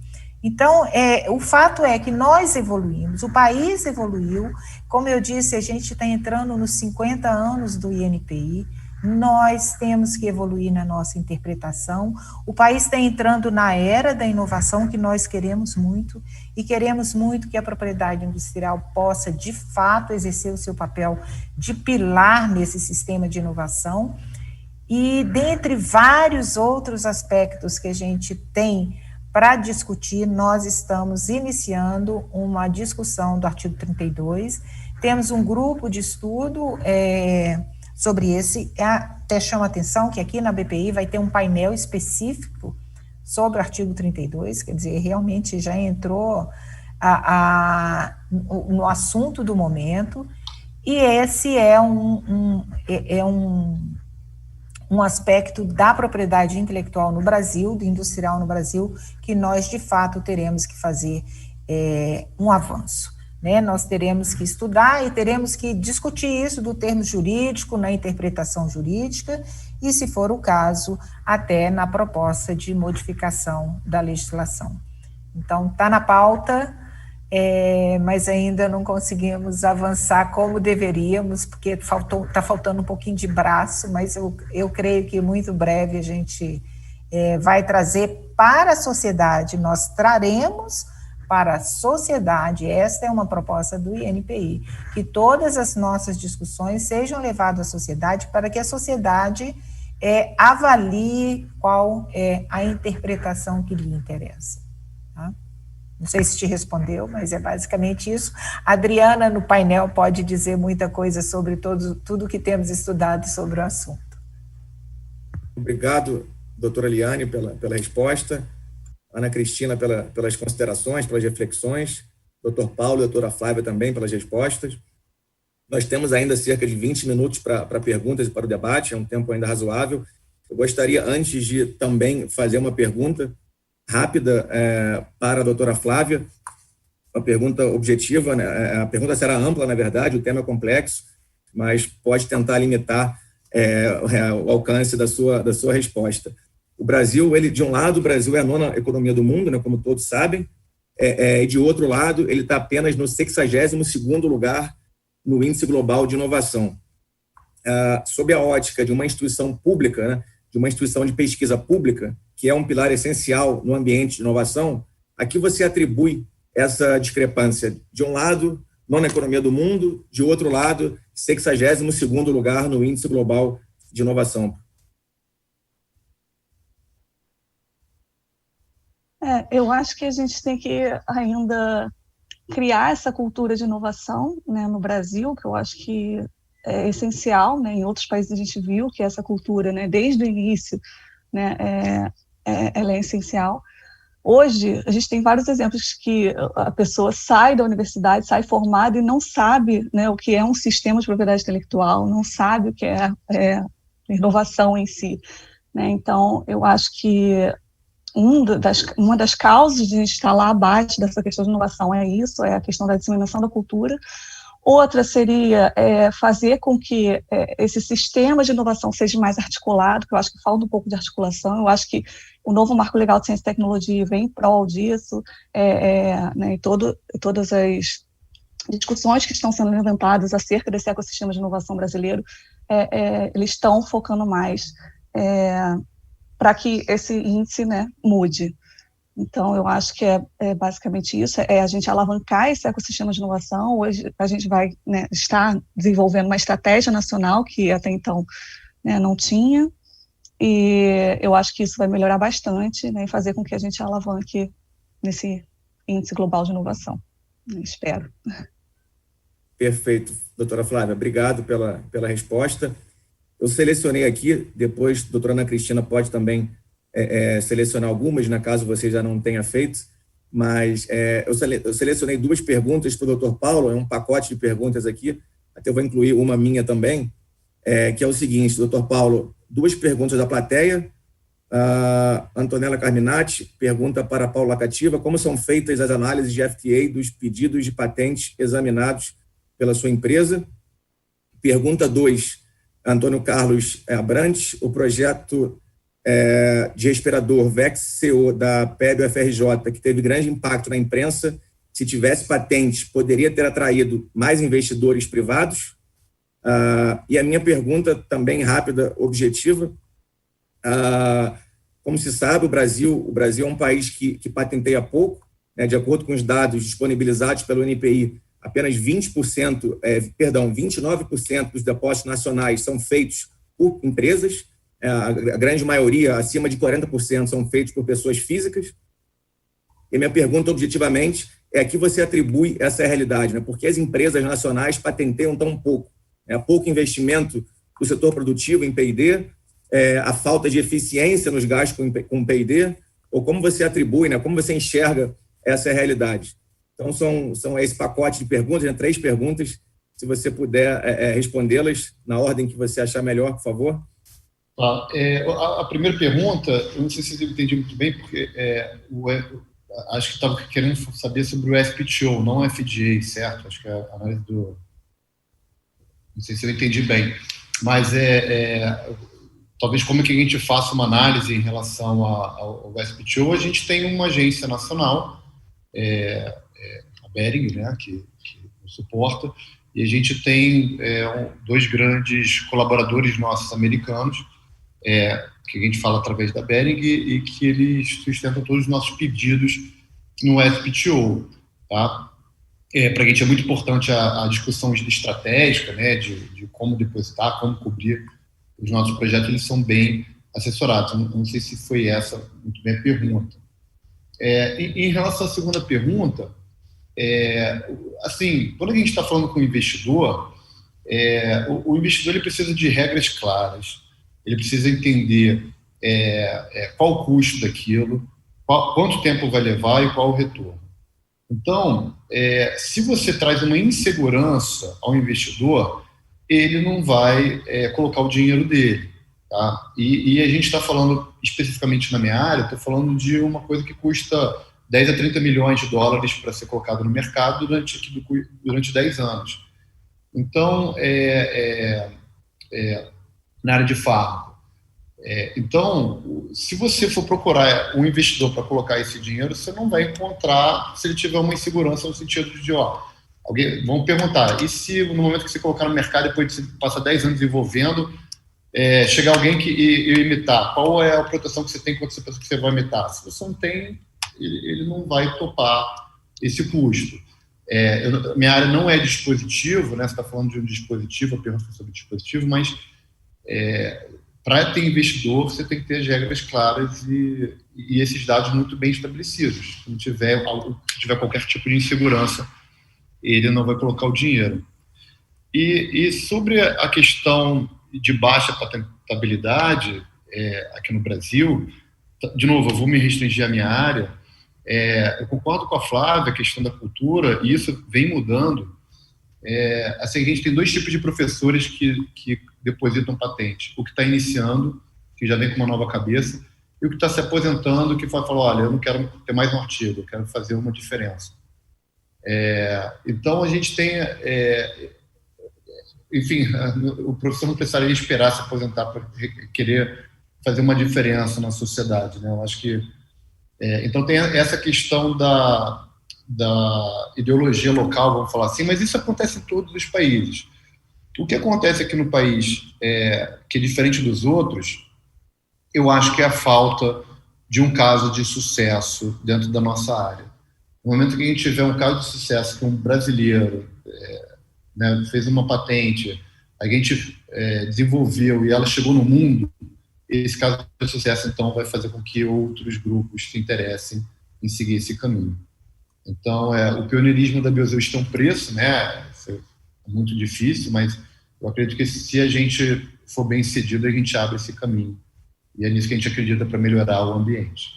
Então, o fato é que nós evoluímos, o país evoluiu, como eu disse, a gente está entrando nos 50 anos do INPI, nós temos que evoluir na nossa interpretação, o país está entrando na era da inovação que nós queremos muito, e queremos muito que a propriedade industrial possa, de fato, exercer o seu papel de pilar nesse sistema de inovação, e dentre vários outros aspectos que a gente tem para discutir, nós estamos iniciando uma discussão do artigo 32, temos um grupo de estudo sobre esse, até chama atenção que aqui na BPI vai ter um painel específico sobre o artigo 32, quer dizer, realmente já entrou no assunto do momento, e esse é um aspecto da propriedade intelectual no Brasil, do industrial no Brasil, que nós, de fato, teremos que fazer um avanço. Né? Nós teremos que estudar e teremos que discutir isso do termo jurídico, na interpretação jurídica, e, se for o caso, até na proposta de modificação da legislação. Então, está na pauta, mas ainda não conseguimos avançar como deveríamos, porque está faltando um pouquinho de braço, mas eu creio que muito breve a gente vai trazer para a sociedade, nós traremos para a sociedade, esta é uma proposta do INPI, que todas as nossas discussões sejam levadas à sociedade, para que a sociedade avalie qual é a interpretação que lhe interessa, tá? Não sei se te respondeu, mas é basicamente isso. A Adriana, no painel, pode dizer muita coisa sobre tudo que temos estudado sobre o assunto.
Obrigado, doutora Liane, pela resposta. Ana Cristina, pelas considerações, pelas reflexões. Doutor Paulo e doutora Flávia também pelas respostas. Nós temos ainda cerca de 20 minutos para perguntas e para o debate, é um tempo ainda razoável. Eu gostaria, antes de também fazer uma pergunta rápida para a doutora Flávia, uma pergunta objetiva, né? A pergunta será ampla, na verdade, o tema é complexo, mas pode tentar limitar o alcance da sua resposta. O Brasil, de um lado, o Brasil é a nona economia do mundo, né, como todos sabem, e de outro lado, ele está apenas no 62º lugar no Índice Global de Inovação. Sob a ótica de uma instituição pública, né, de uma instituição de pesquisa pública, que é um pilar essencial no ambiente de inovação, a que você atribui essa discrepância? De um lado, nona economia do mundo, de outro lado, 62º lugar no Índice Global de Inovação.
Eu acho que a gente tem que ainda criar essa cultura de inovação, né, no Brasil, que eu acho que é essencial, né, em outros países a gente viu que essa cultura, né, desde o início, né, ela é essencial. Hoje, a gente tem vários exemplos que a pessoa sai da universidade, sai formada e não sabe, né, o que é um sistema de propriedade intelectual, não sabe o que é inovação em si, né? Então, eu acho que uma das causas de a gente estar lá abaixo dessa questão de inovação é isso, é a questão da disseminação da cultura. Outra seria fazer com que esse sistema de inovação seja mais articulado, que eu acho que falta um pouco de articulação. Eu acho que o novo Marco Legal de Ciência e Tecnologia vem em prol disso, né, e todas as discussões que estão sendo levantadas acerca desse ecossistema de inovação brasileiro, eles estão focando mais para que esse índice, né, mude. Então, eu acho que é basicamente isso, a gente alavancar esse ecossistema de inovação. Hoje, a gente vai, né, estar desenvolvendo uma estratégia nacional que até então, né, não tinha, e eu acho que isso vai melhorar bastante, né, e fazer com que a gente alavanque nesse índice global de inovação. Espero.
Perfeito, doutora Flávia, obrigado pela resposta. Eu selecionei aqui, depois a doutora Ana Cristina pode também selecionar algumas, na caso você já não tenha feito, mas eu selecionei 2 perguntas para o Dr. Paulo, é um pacote de perguntas aqui, até eu vou incluir uma minha também, que é o seguinte, Dr. Paulo, 2 perguntas da plateia. A Antonella Carminati pergunta para a Paula Cativa como são feitas as análises de FDA dos pedidos de patentes examinados pela sua empresa. Pergunta 2, Antônio Carlos Abrantes, o projeto de respirador VEX-CO da PEB-UFRJ, que teve grande impacto na imprensa, se tivesse patentes, poderia ter atraído mais investidores privados? E a minha pergunta, também rápida, objetiva, como se sabe, o Brasil é um país que patenteia pouco, né, de acordo com os dados disponibilizados pelo NPI, apenas 29% dos depósitos nacionais são feitos por empresas, a grande maioria, acima de 40%, são feitos por pessoas físicas. E minha pergunta, objetivamente, é a que você atribui essa realidade, né? Por que as empresas nacionais patenteiam tão pouco? Pouco investimento do setor produtivo em P&D, a falta de eficiência nos gastos com P&D, ou como você atribui, né? Como você enxerga essa realidade? Então, são esse pacote de perguntas, né? 3 perguntas, se você puder respondê-las na ordem que você achar melhor, por favor.
A primeira pergunta, eu não sei se eu entendi muito bem, porque acho que estava querendo saber sobre o SPTO, não o FDA, certo? Acho que é a análise do... Não sei se eu entendi bem, mas talvez como é que a gente faça uma análise em relação ao SPTO. A gente tem uma agência nacional, a Behring, né, que suporta, e a gente tem 2 grandes colaboradores nossos americanos, que a gente fala através da Behring e que eles sustentam todos os nossos pedidos no SPTO, tá? Para a gente é muito importante a discussão estratégica, né, de como depositar, como cobrir os nossos projetos, eles são bem assessorados. Não sei se foi essa muito bem a pergunta. Em relação à segunda pergunta, assim, quando a gente está falando com o investidor, o investidor ele precisa de regras claras, ele precisa entender qual o custo daquilo, quanto tempo vai levar e qual o retorno. Então, se você traz uma insegurança ao investidor, ele não vai colocar o dinheiro dele. Tá? E a gente está falando, especificamente na minha área, estou falando de uma coisa que custa 10 a 30 milhões de dólares para ser colocado no mercado durante 10 anos. Então, na área de fármaco. Então, se você for procurar um investidor para colocar esse dinheiro, você não vai encontrar se ele tiver uma insegurança no sentido de, vamos perguntar, e se no momento que você colocar no mercado, depois de você passar 10 anos desenvolvendo, chegar alguém e imitar, qual é a proteção que você tem quando você pensa que você vai imitar? Se você não tem, ele não vai topar esse custo. Minha área não é dispositivo, né? Você está falando de um dispositivo, a pergunta sobre dispositivo, mas para ter investidor, você tem que ter as regras claras e esses dados muito bem estabelecidos. Se não tiver qualquer tipo de insegurança, ele não vai colocar o dinheiro. E sobre a questão de baixa patentabilidade aqui no Brasil, de novo, eu vou me restringir à minha área, Eu concordo com a Flávia, a questão da cultura, e isso vem mudando. Assim, a gente tem 2 tipos de professores que depositam patente. O que está iniciando, que já vem com uma nova cabeça, e o que está se aposentando, que fala, olha, eu não quero ter mais um artigo, eu quero fazer uma diferença. Então, a gente tem... enfim, o professor não precisaria esperar se aposentar para querer fazer uma diferença na sociedade, né? Eu acho que... então, tem essa questão da ideologia local, vamos falar assim, mas isso acontece em todos os países. O que acontece aqui no país, que é diferente dos outros, eu acho que é a falta de um caso de sucesso dentro da nossa área. No momento que a gente tiver um caso de sucesso que um brasileiro né, fez uma patente, a gente desenvolveu e ela chegou no mundo, esse caso de sucesso, então, vai fazer com que outros grupos se interessem em seguir esse caminho. Então, o pioneirismo da Biozeus tem um preço, né? Isso é muito difícil, mas eu acredito que se a gente for bem cedido, a gente abre esse caminho. E é nisso que a gente acredita para melhorar o ambiente.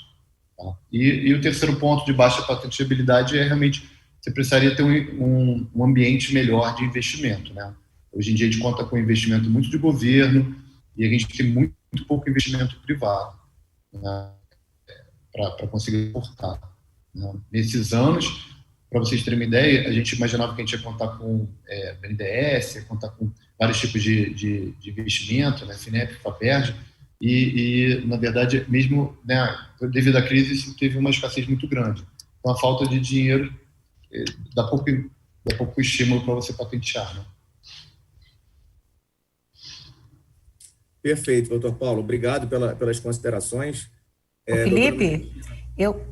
Tá? E o terceiro ponto de baixa patentabilidade é realmente você precisaria ter um ambiente melhor de investimento, né? Hoje em dia a gente conta com investimento muito de governo e a gente tem muito pouco investimento privado, né, para conseguir importar. Né? Nesses anos, para vocês terem uma ideia, a gente imaginava que a gente ia contar com BNDES, ia contar com vários tipos de investimento, né, FINEP, FAPERJ, e, na verdade, mesmo né, devido à crise, isso teve uma escassez muito grande. Então, a falta de dinheiro dá pouco estímulo para você patentear. Né?
Perfeito, doutor Paulo. Obrigado pelas considerações.
Felipe, eu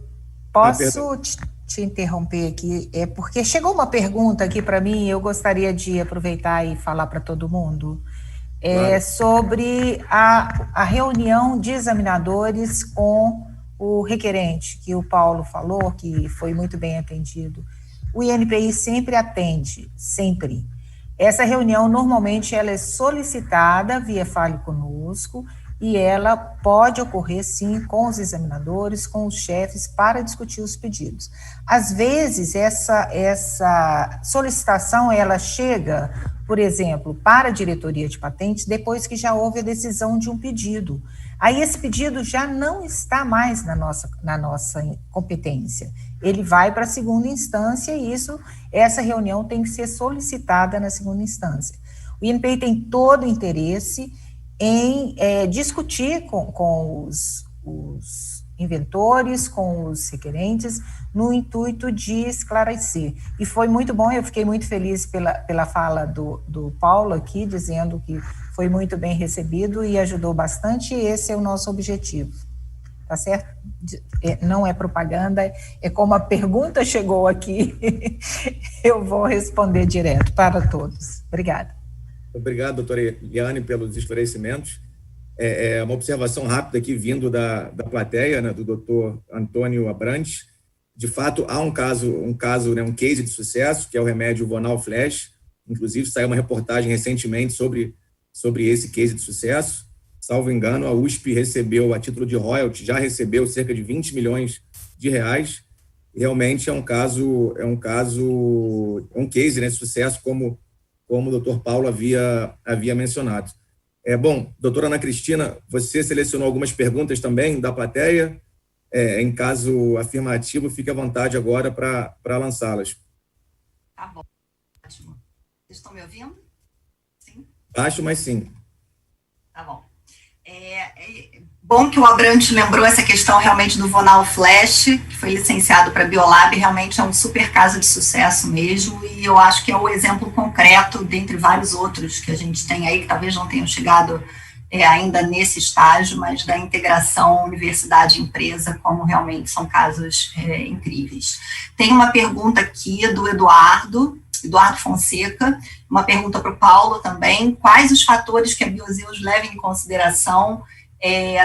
posso te interromper aqui? Porque chegou uma pergunta aqui para mim e eu gostaria de aproveitar e falar para todo mundo. Claro. Sobre a reunião de examinadores com o requerente, que o Paulo falou, que foi muito bem atendido. O INPI sempre atende, sempre. Essa reunião, normalmente, ela é solicitada via Fale Conosco e ela pode ocorrer, sim, com os examinadores, com os chefes, para discutir os pedidos. Às vezes, essa solicitação, ela chega, por exemplo, para a diretoria de patentes, depois que já houve a decisão de um pedido. Aí esse pedido já não está mais na nossa competência. Ele vai para a segunda instância e essa reunião tem que ser solicitada na segunda instância. O INPI tem todo o interesse em discutir com os inventores, com os requerentes, no intuito de esclarecer. E foi muito bom, eu fiquei muito feliz pela fala do Paulo aqui, dizendo que foi muito bem recebido e ajudou bastante, e esse é o nosso objetivo. Tá certo? Não é propaganda, é como a pergunta chegou aqui, eu vou responder direto para todos. Obrigada.
Obrigado, doutora Eliane, pelos esclarecimentos. Uma observação rápida aqui, vindo da plateia, né, do doutor Antônio Abrantes. De fato, há um caso, né, um case de sucesso, que é o remédio Vonal Flash. Inclusive, saiu uma reportagem recentemente sobre esse case de sucesso. Salvo engano, a USP recebeu, a título de royalty, já recebeu cerca de 20 milhões de reais. Realmente é um case, né, de sucesso, como o doutor Paulo havia mencionado. Bom, doutora Ana Cristina, você selecionou algumas perguntas também da plateia. Em caso afirmativo, fique à vontade agora para lançá-las.
Tá bom, ótimo. Vocês estão me ouvindo? Sim?
Baixo, mas sim.
Tá bom. Bom que o Abrantes lembrou essa questão realmente do Vonal Flash, que foi licenciado para a Biolab, realmente é um super caso de sucesso mesmo, e eu acho que é o exemplo concreto, dentre vários outros que a gente tem aí, que talvez não tenham chegado ainda nesse estágio, mas da integração universidade-empresa, como realmente são casos incríveis. Tem uma pergunta aqui do Eduardo Fonseca, uma pergunta para o Paulo também: quais os fatores que a Biozeus leva em consideração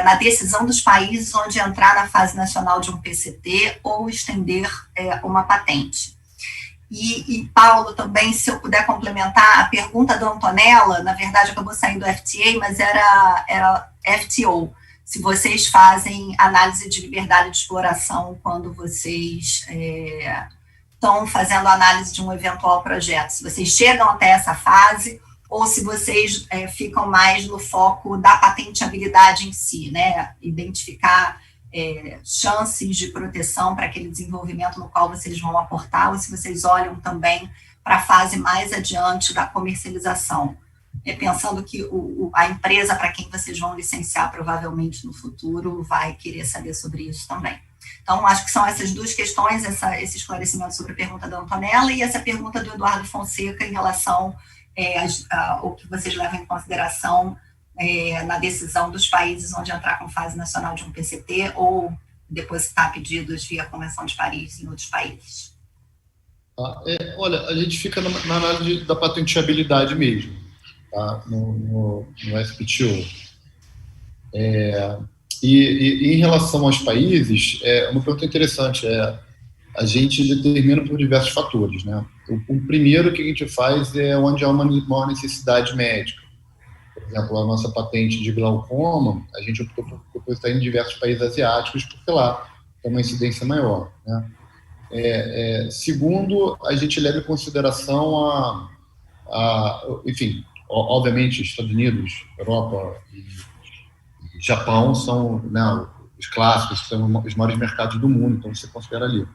na decisão dos países onde entrar na fase nacional de um PCT ou estender uma patente? E Paulo, também, se eu puder complementar, a pergunta do Antonella, na verdade acabou saindo FTA, mas era FTO. se vocês fazem análise de liberdade de exploração quando vocês estão fazendo análise de um eventual projeto, se vocês chegam até essa fase, ou se vocês ficam mais no foco da patenteabilidade em si, né? Identificar chances de proteção para aquele desenvolvimento no qual vocês vão aportar, ou se vocês olham também para a fase mais adiante da comercialização, pensando que a empresa para quem vocês vão licenciar provavelmente no futuro vai querer saber sobre isso também. Então, acho que são essas duas questões, esse esclarecimento sobre a pergunta da Antonella e essa pergunta do Eduardo Fonseca em relação ao que vocês levam em consideração na decisão dos países onde entrar com fase nacional de um PCT ou depositar pedidos via Convenção de Paris em outros países.
Olha, a gente fica na análise da patenteabilidade mesmo, tá? no SPTO. E em relação aos países, uma pergunta interessante a gente determina por diversos fatores, né? O primeiro que a gente faz é onde há uma maior necessidade médica. Por exemplo, a nossa patente de glaucoma, a gente optou por depositar em diversos países asiáticos, porque lá tem uma incidência maior, né? Segundo, a gente leva em consideração enfim, obviamente, Estados Unidos, Europa e Japão são, né, os clássicos, são os maiores mercados do mundo, então você considera ali.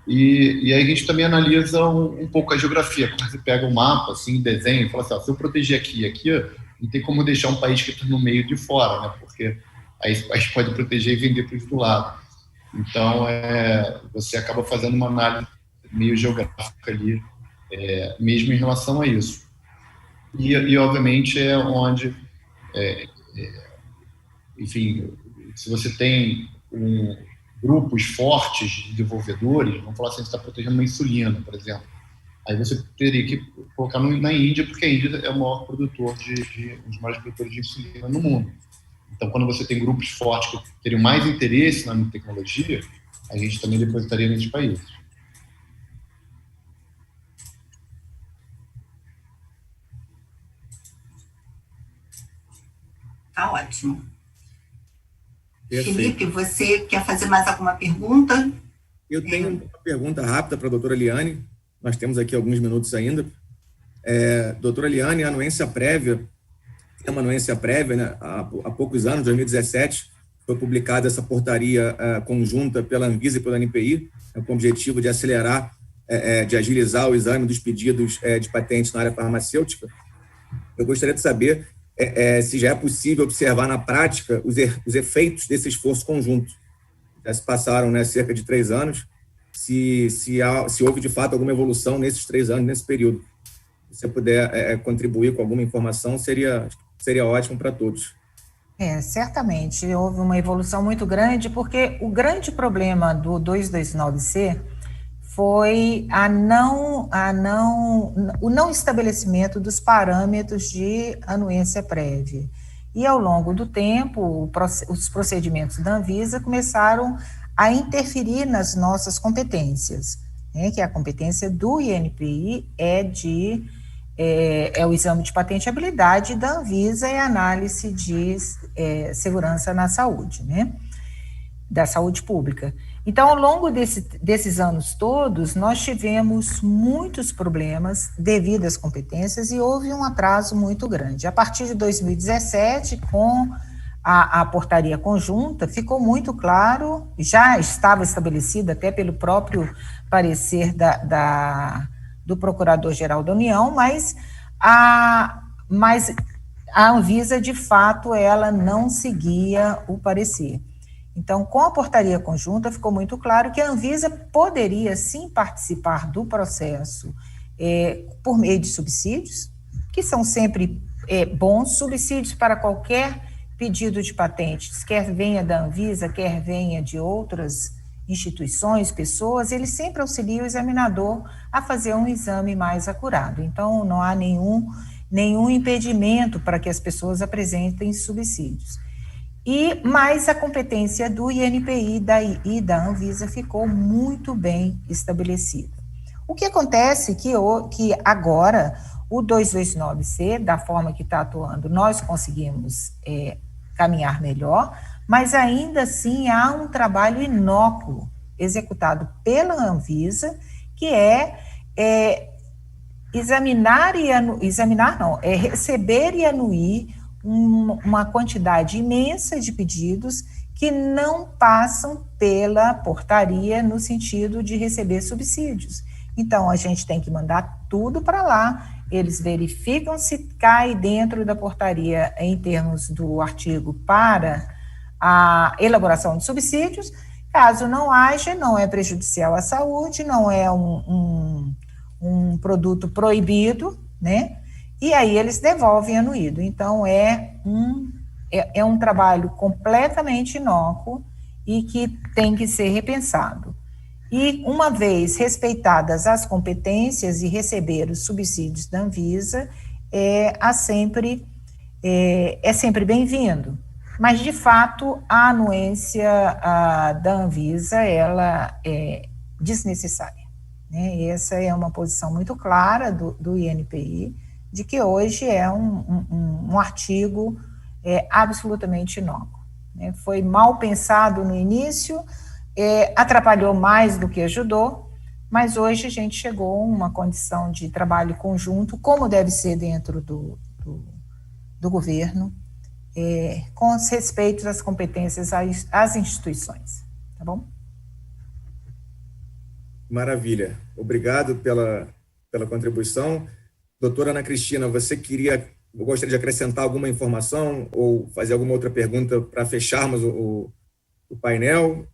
E aí a gente também analisa um pouco a geografia, quando você pega um mapa, assim, desenho, e fala assim, se eu proteger aqui, não tem como deixar um país que está no meio de fora, né, porque aí o país pode proteger e vender para o outro lado. Então, você acaba fazendo uma análise meio geográfica ali, mesmo em relação a isso. E obviamente, é onde, enfim, se você tem grupos fortes de desenvolvedores, vamos falar assim, você está protegendo uma insulina, por exemplo, aí você teria que colocar na Índia, porque a Índia é o maior produtor um dos maiores produtores de insulina no mundo. Então, quando você tem grupos fortes que teriam mais interesse na tecnologia, a gente também depositaria nesses países.
Tá ótimo.
Perfeito.
Felipe, você quer fazer mais alguma pergunta?
Eu tenho uma pergunta rápida para a doutora Liane. Nós temos aqui alguns minutos ainda. Doutora Liane, a anuência prévia, tem uma anuência prévia, né? Há poucos anos, 2017, foi publicada essa portaria conjunta pela Anvisa e pela ANPI, com o objetivo de acelerar, de agilizar o exame dos pedidos de patentes na área farmacêutica. Eu gostaria de saber se já é possível observar na prática os efeitos desse esforço conjunto. Já se passaram, né, cerca de 3 anos, se houve de fato alguma evolução nesses 3 anos, nesse período. Se você puder contribuir com alguma informação, seria ótimo para todos.
Certamente, houve uma evolução muito grande, porque o grande problema do 229C foi o não estabelecimento dos parâmetros de anuência prévia. E, ao longo do tempo, os procedimentos da Anvisa começaram a interferir nas nossas competências, né, que a competência do INPI é o exame de patenteabilidade da Anvisa e a análise de segurança na saúde, né, da saúde pública. Então, ao longo desses anos todos, nós tivemos muitos problemas devido às competências e houve um atraso muito grande. A partir de 2017, com a portaria conjunta, ficou muito claro, já estava estabelecido até pelo próprio parecer do Procurador-Geral da União, mas a Anvisa, de fato, ela não seguia o parecer. Então, com a portaria conjunta, ficou muito claro que a Anvisa poderia, sim, participar do processo por meio de subsídios, que são sempre bons, subsídios para qualquer pedido de patentes, quer venha da Anvisa, quer venha de outras instituições, pessoas, ele sempre auxilia o examinador a fazer um exame mais acurado. Então, não há nenhum impedimento para que as pessoas apresentem subsídios. Mas a competência do INPI e da Anvisa ficou muito bem estabelecida. O que acontece que agora o 229C, da forma que está atuando, nós conseguimos caminhar melhor, mas ainda assim há um trabalho inócuo executado pela Anvisa, que receber e anuir uma quantidade imensa de pedidos que não passam pela portaria no sentido de receber subsídios. Então, a gente tem que mandar tudo para lá, eles verificam se cai dentro da portaria em termos do artigo para a elaboração de subsídios. Caso não haja, não é prejudicial à saúde, não é um produto proibido, né? E aí eles devolvem anuído. Então, é um trabalho completamente inócuo e que tem que ser repensado. E, uma vez respeitadas as competências e receber os subsídios da Anvisa, é sempre bem-vindo. Mas, de fato, a anuência da Anvisa, ela é desnecessária, né? Essa é uma posição muito clara do INPI, de que hoje é um artigo absolutamente inócuo, né? Foi mal pensado no início, atrapalhou mais do que ajudou, mas hoje a gente chegou a uma condição de trabalho conjunto, como deve ser dentro do governo, com os respeitos às competências às instituições, tá bom?
Maravilha. Obrigado pela contribuição. Doutora Ana Cristina, gostaria de acrescentar alguma informação ou fazer alguma outra pergunta para fecharmos o painel?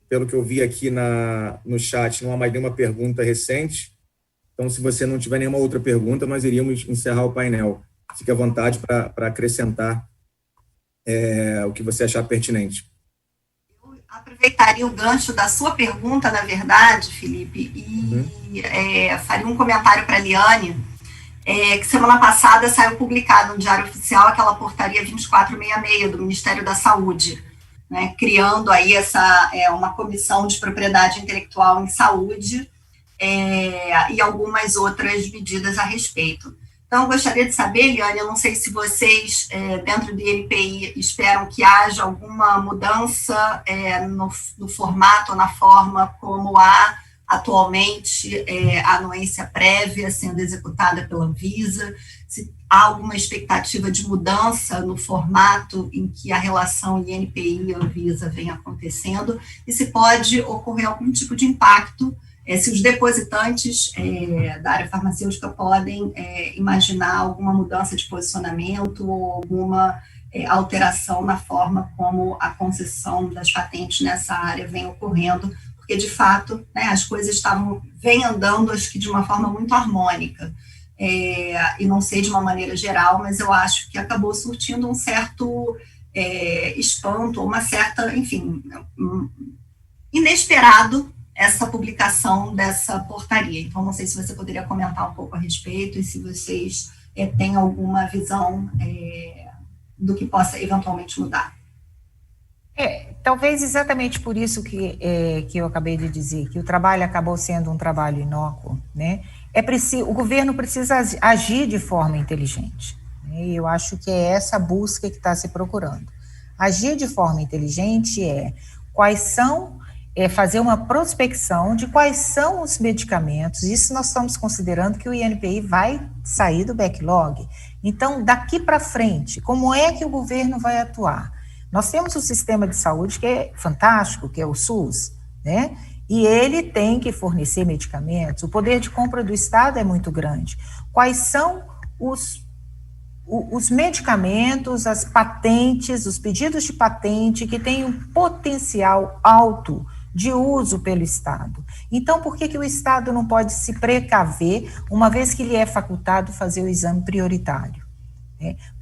Pelo que eu vi aqui no chat, não há mais nenhuma pergunta recente. Então, se você não tiver nenhuma outra pergunta, nós iríamos encerrar o painel. Fique à vontade para acrescentar o que você achar pertinente.
Eu aproveitaria o gancho da sua pergunta, na verdade, Felipe, e faria um comentário para a Liane, que semana passada saiu publicado no Diário Oficial aquela portaria 2466 do Ministério da Saúde, né, criando aí uma comissão de propriedade intelectual em saúde e algumas outras medidas a respeito. Então, eu gostaria de saber, Liane, eu não sei se vocês, dentro do INPI, esperam que haja alguma mudança no formato ou na forma como há atualmente a anuência prévia sendo executada pela Anvisa, se há alguma expectativa de mudança no formato em que a relação INPI e Anvisa vem acontecendo, e se pode ocorrer algum tipo de impacto, se os depositantes da área farmacêutica podem imaginar alguma mudança de posicionamento ou alguma alteração na forma como a concessão das patentes nessa área vem ocorrendo, porque, de fato, né, as coisas vêm andando, acho que de uma forma muito harmônica, e não sei de uma maneira geral, mas eu acho que acabou surtindo um certo espanto, uma certa, enfim, inesperado, essa publicação dessa portaria. Então, não sei se você poderia comentar um pouco a respeito e se vocês têm alguma visão do que possa eventualmente mudar.
Talvez exatamente por isso que eu acabei de dizer, que o trabalho acabou sendo um trabalho inócuo, né? O governo precisa agir de forma inteligente, né? E eu acho que é essa busca que está se procurando. Agir de forma inteligente fazer uma prospecção de quais são os medicamentos. Isso nós estamos considerando que o INPI vai sair do backlog. Então, daqui para frente, como é que o governo vai atuar? Nós temos um sistema de saúde que é fantástico, que é o SUS, né? E ele tem que fornecer medicamentos, o poder de compra do Estado é muito grande. Quais são os medicamentos, as patentes, os pedidos de patente que têm um potencial alto de uso pelo Estado? Então, por que o Estado não pode se precaver, uma vez que lhe é facultado fazer o exame prioritário?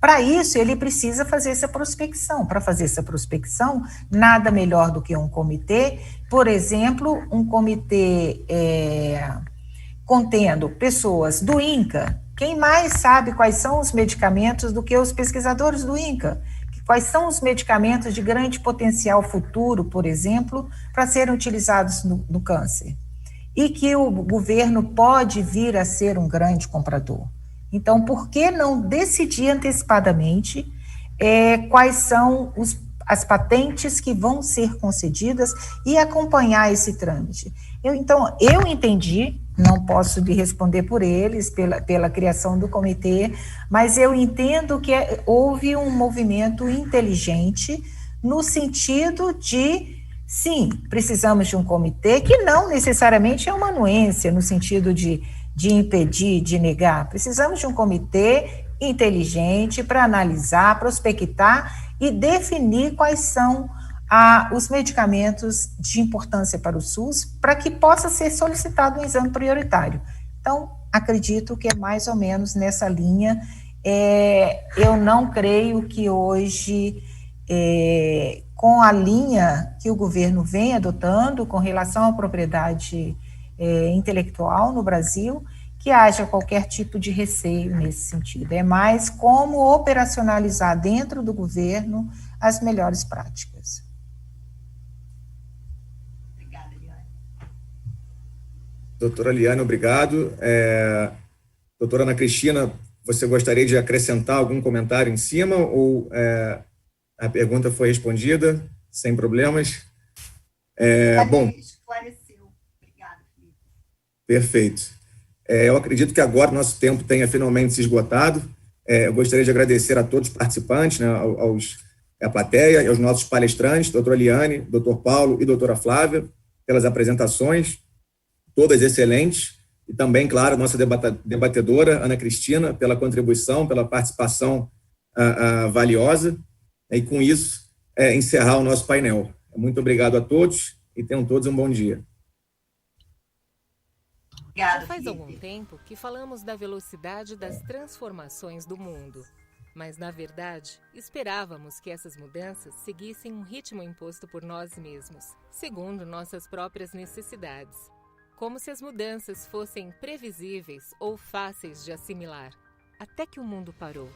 Para isso, ele precisa fazer essa prospecção. Para fazer essa prospecção, nada melhor do que um comitê, por exemplo, um comitê contendo pessoas do INCA. Quem mais sabe quais são os medicamentos do que os pesquisadores do INCA? Quais são os medicamentos de grande potencial futuro, por exemplo, para serem utilizados no câncer? E que o governo pode vir a ser um grande comprador. Então, por que não decidir antecipadamente quais são as patentes que vão ser concedidas e acompanhar esse trâmite. Então, eu entendi, não posso lhe responder por eles, pela criação do comitê, mas eu entendo que houve um movimento inteligente no sentido de, sim, precisamos de um comitê, que não necessariamente é uma anuência, no sentido de impedir, de negar. Precisamos de um comitê inteligente para analisar, prospectar e definir quais são os medicamentos de importância para o SUS, para que possa ser solicitado um exame prioritário. Então, acredito que é mais ou menos nessa linha. Eu não creio que hoje, com a linha que o governo vem adotando com relação à propriedade intelectual no Brasil, que haja qualquer tipo de receio nesse sentido. É mais como operacionalizar dentro do governo as melhores práticas.
Obrigada, Liane.
Doutora Liane, obrigado. Doutora Ana Cristina, você gostaria de acrescentar algum comentário em cima ou a pergunta foi respondida sem problemas? Bom,
esclareceu. Obrigada, Felipe.
Perfeito. Eu acredito que agora o nosso tempo tenha finalmente se esgotado. Eu gostaria de agradecer a todos os participantes, né, à plateia, aos nossos palestrantes, doutora Liane, doutor Paulo e doutora Flávia, pelas apresentações, todas excelentes, e também, claro, a nossa debatedora, Ana Cristina, pela contribuição, pela participação valiosa, e com isso, encerrar o nosso painel. Muito obrigado a todos e tenham todos um bom dia.
Obrigada,
Já faz
Felipe.
algum tempo que falamos da velocidade das transformações do mundo. Mas, na verdade, esperávamos que essas mudanças seguissem um ritmo imposto por nós mesmos, segundo nossas próprias necessidades. Como se as mudanças fossem previsíveis ou fáceis de assimilar. Até que o mundo parou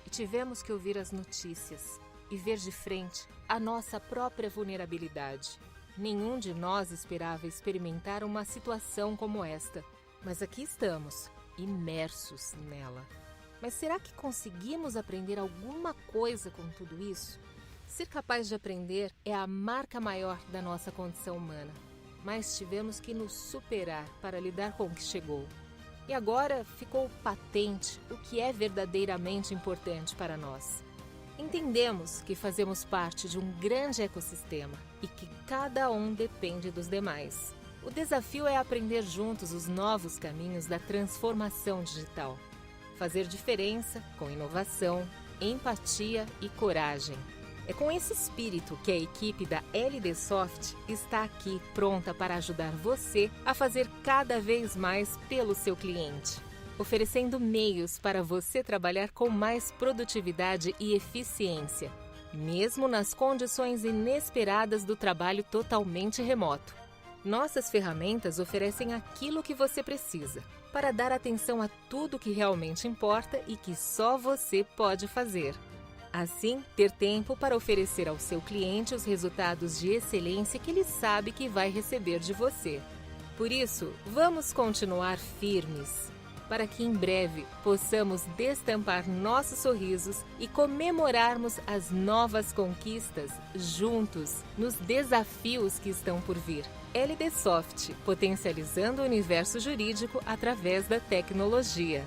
e tivemos que ouvir as notícias e ver de frente a nossa própria vulnerabilidade. Nenhum de nós esperava experimentar uma situação como esta, mas aqui estamos, imersos nela. Mas será que conseguimos aprender alguma coisa com tudo isso? Ser capaz de aprender é a marca maior da nossa condição humana, mas tivemos que nos superar para lidar com o que chegou. E agora ficou patente o que é verdadeiramente importante para nós. Entendemos que fazemos parte de um grande ecossistema e que cada um depende dos demais. O desafio é aprender juntos os novos caminhos da transformação digital. Fazer diferença com inovação, empatia e coragem. É com esse espírito que a equipe da LD Soft está aqui pronta para ajudar você a fazer cada vez mais pelo seu cliente, oferecendo meios para você trabalhar com mais produtividade e eficiência, mesmo nas condições inesperadas do trabalho totalmente remoto. Nossas ferramentas oferecem aquilo que você precisa para dar atenção a tudo que realmente importa e que só você pode fazer. Assim, ter tempo para oferecer ao seu cliente os resultados de excelência que ele sabe que vai receber de você. Por isso, vamos continuar firmes, para que em breve possamos destampar nossos sorrisos e comemorarmos as novas conquistas juntos nos desafios que estão por vir. LD Soft, potencializando o universo jurídico através da tecnologia.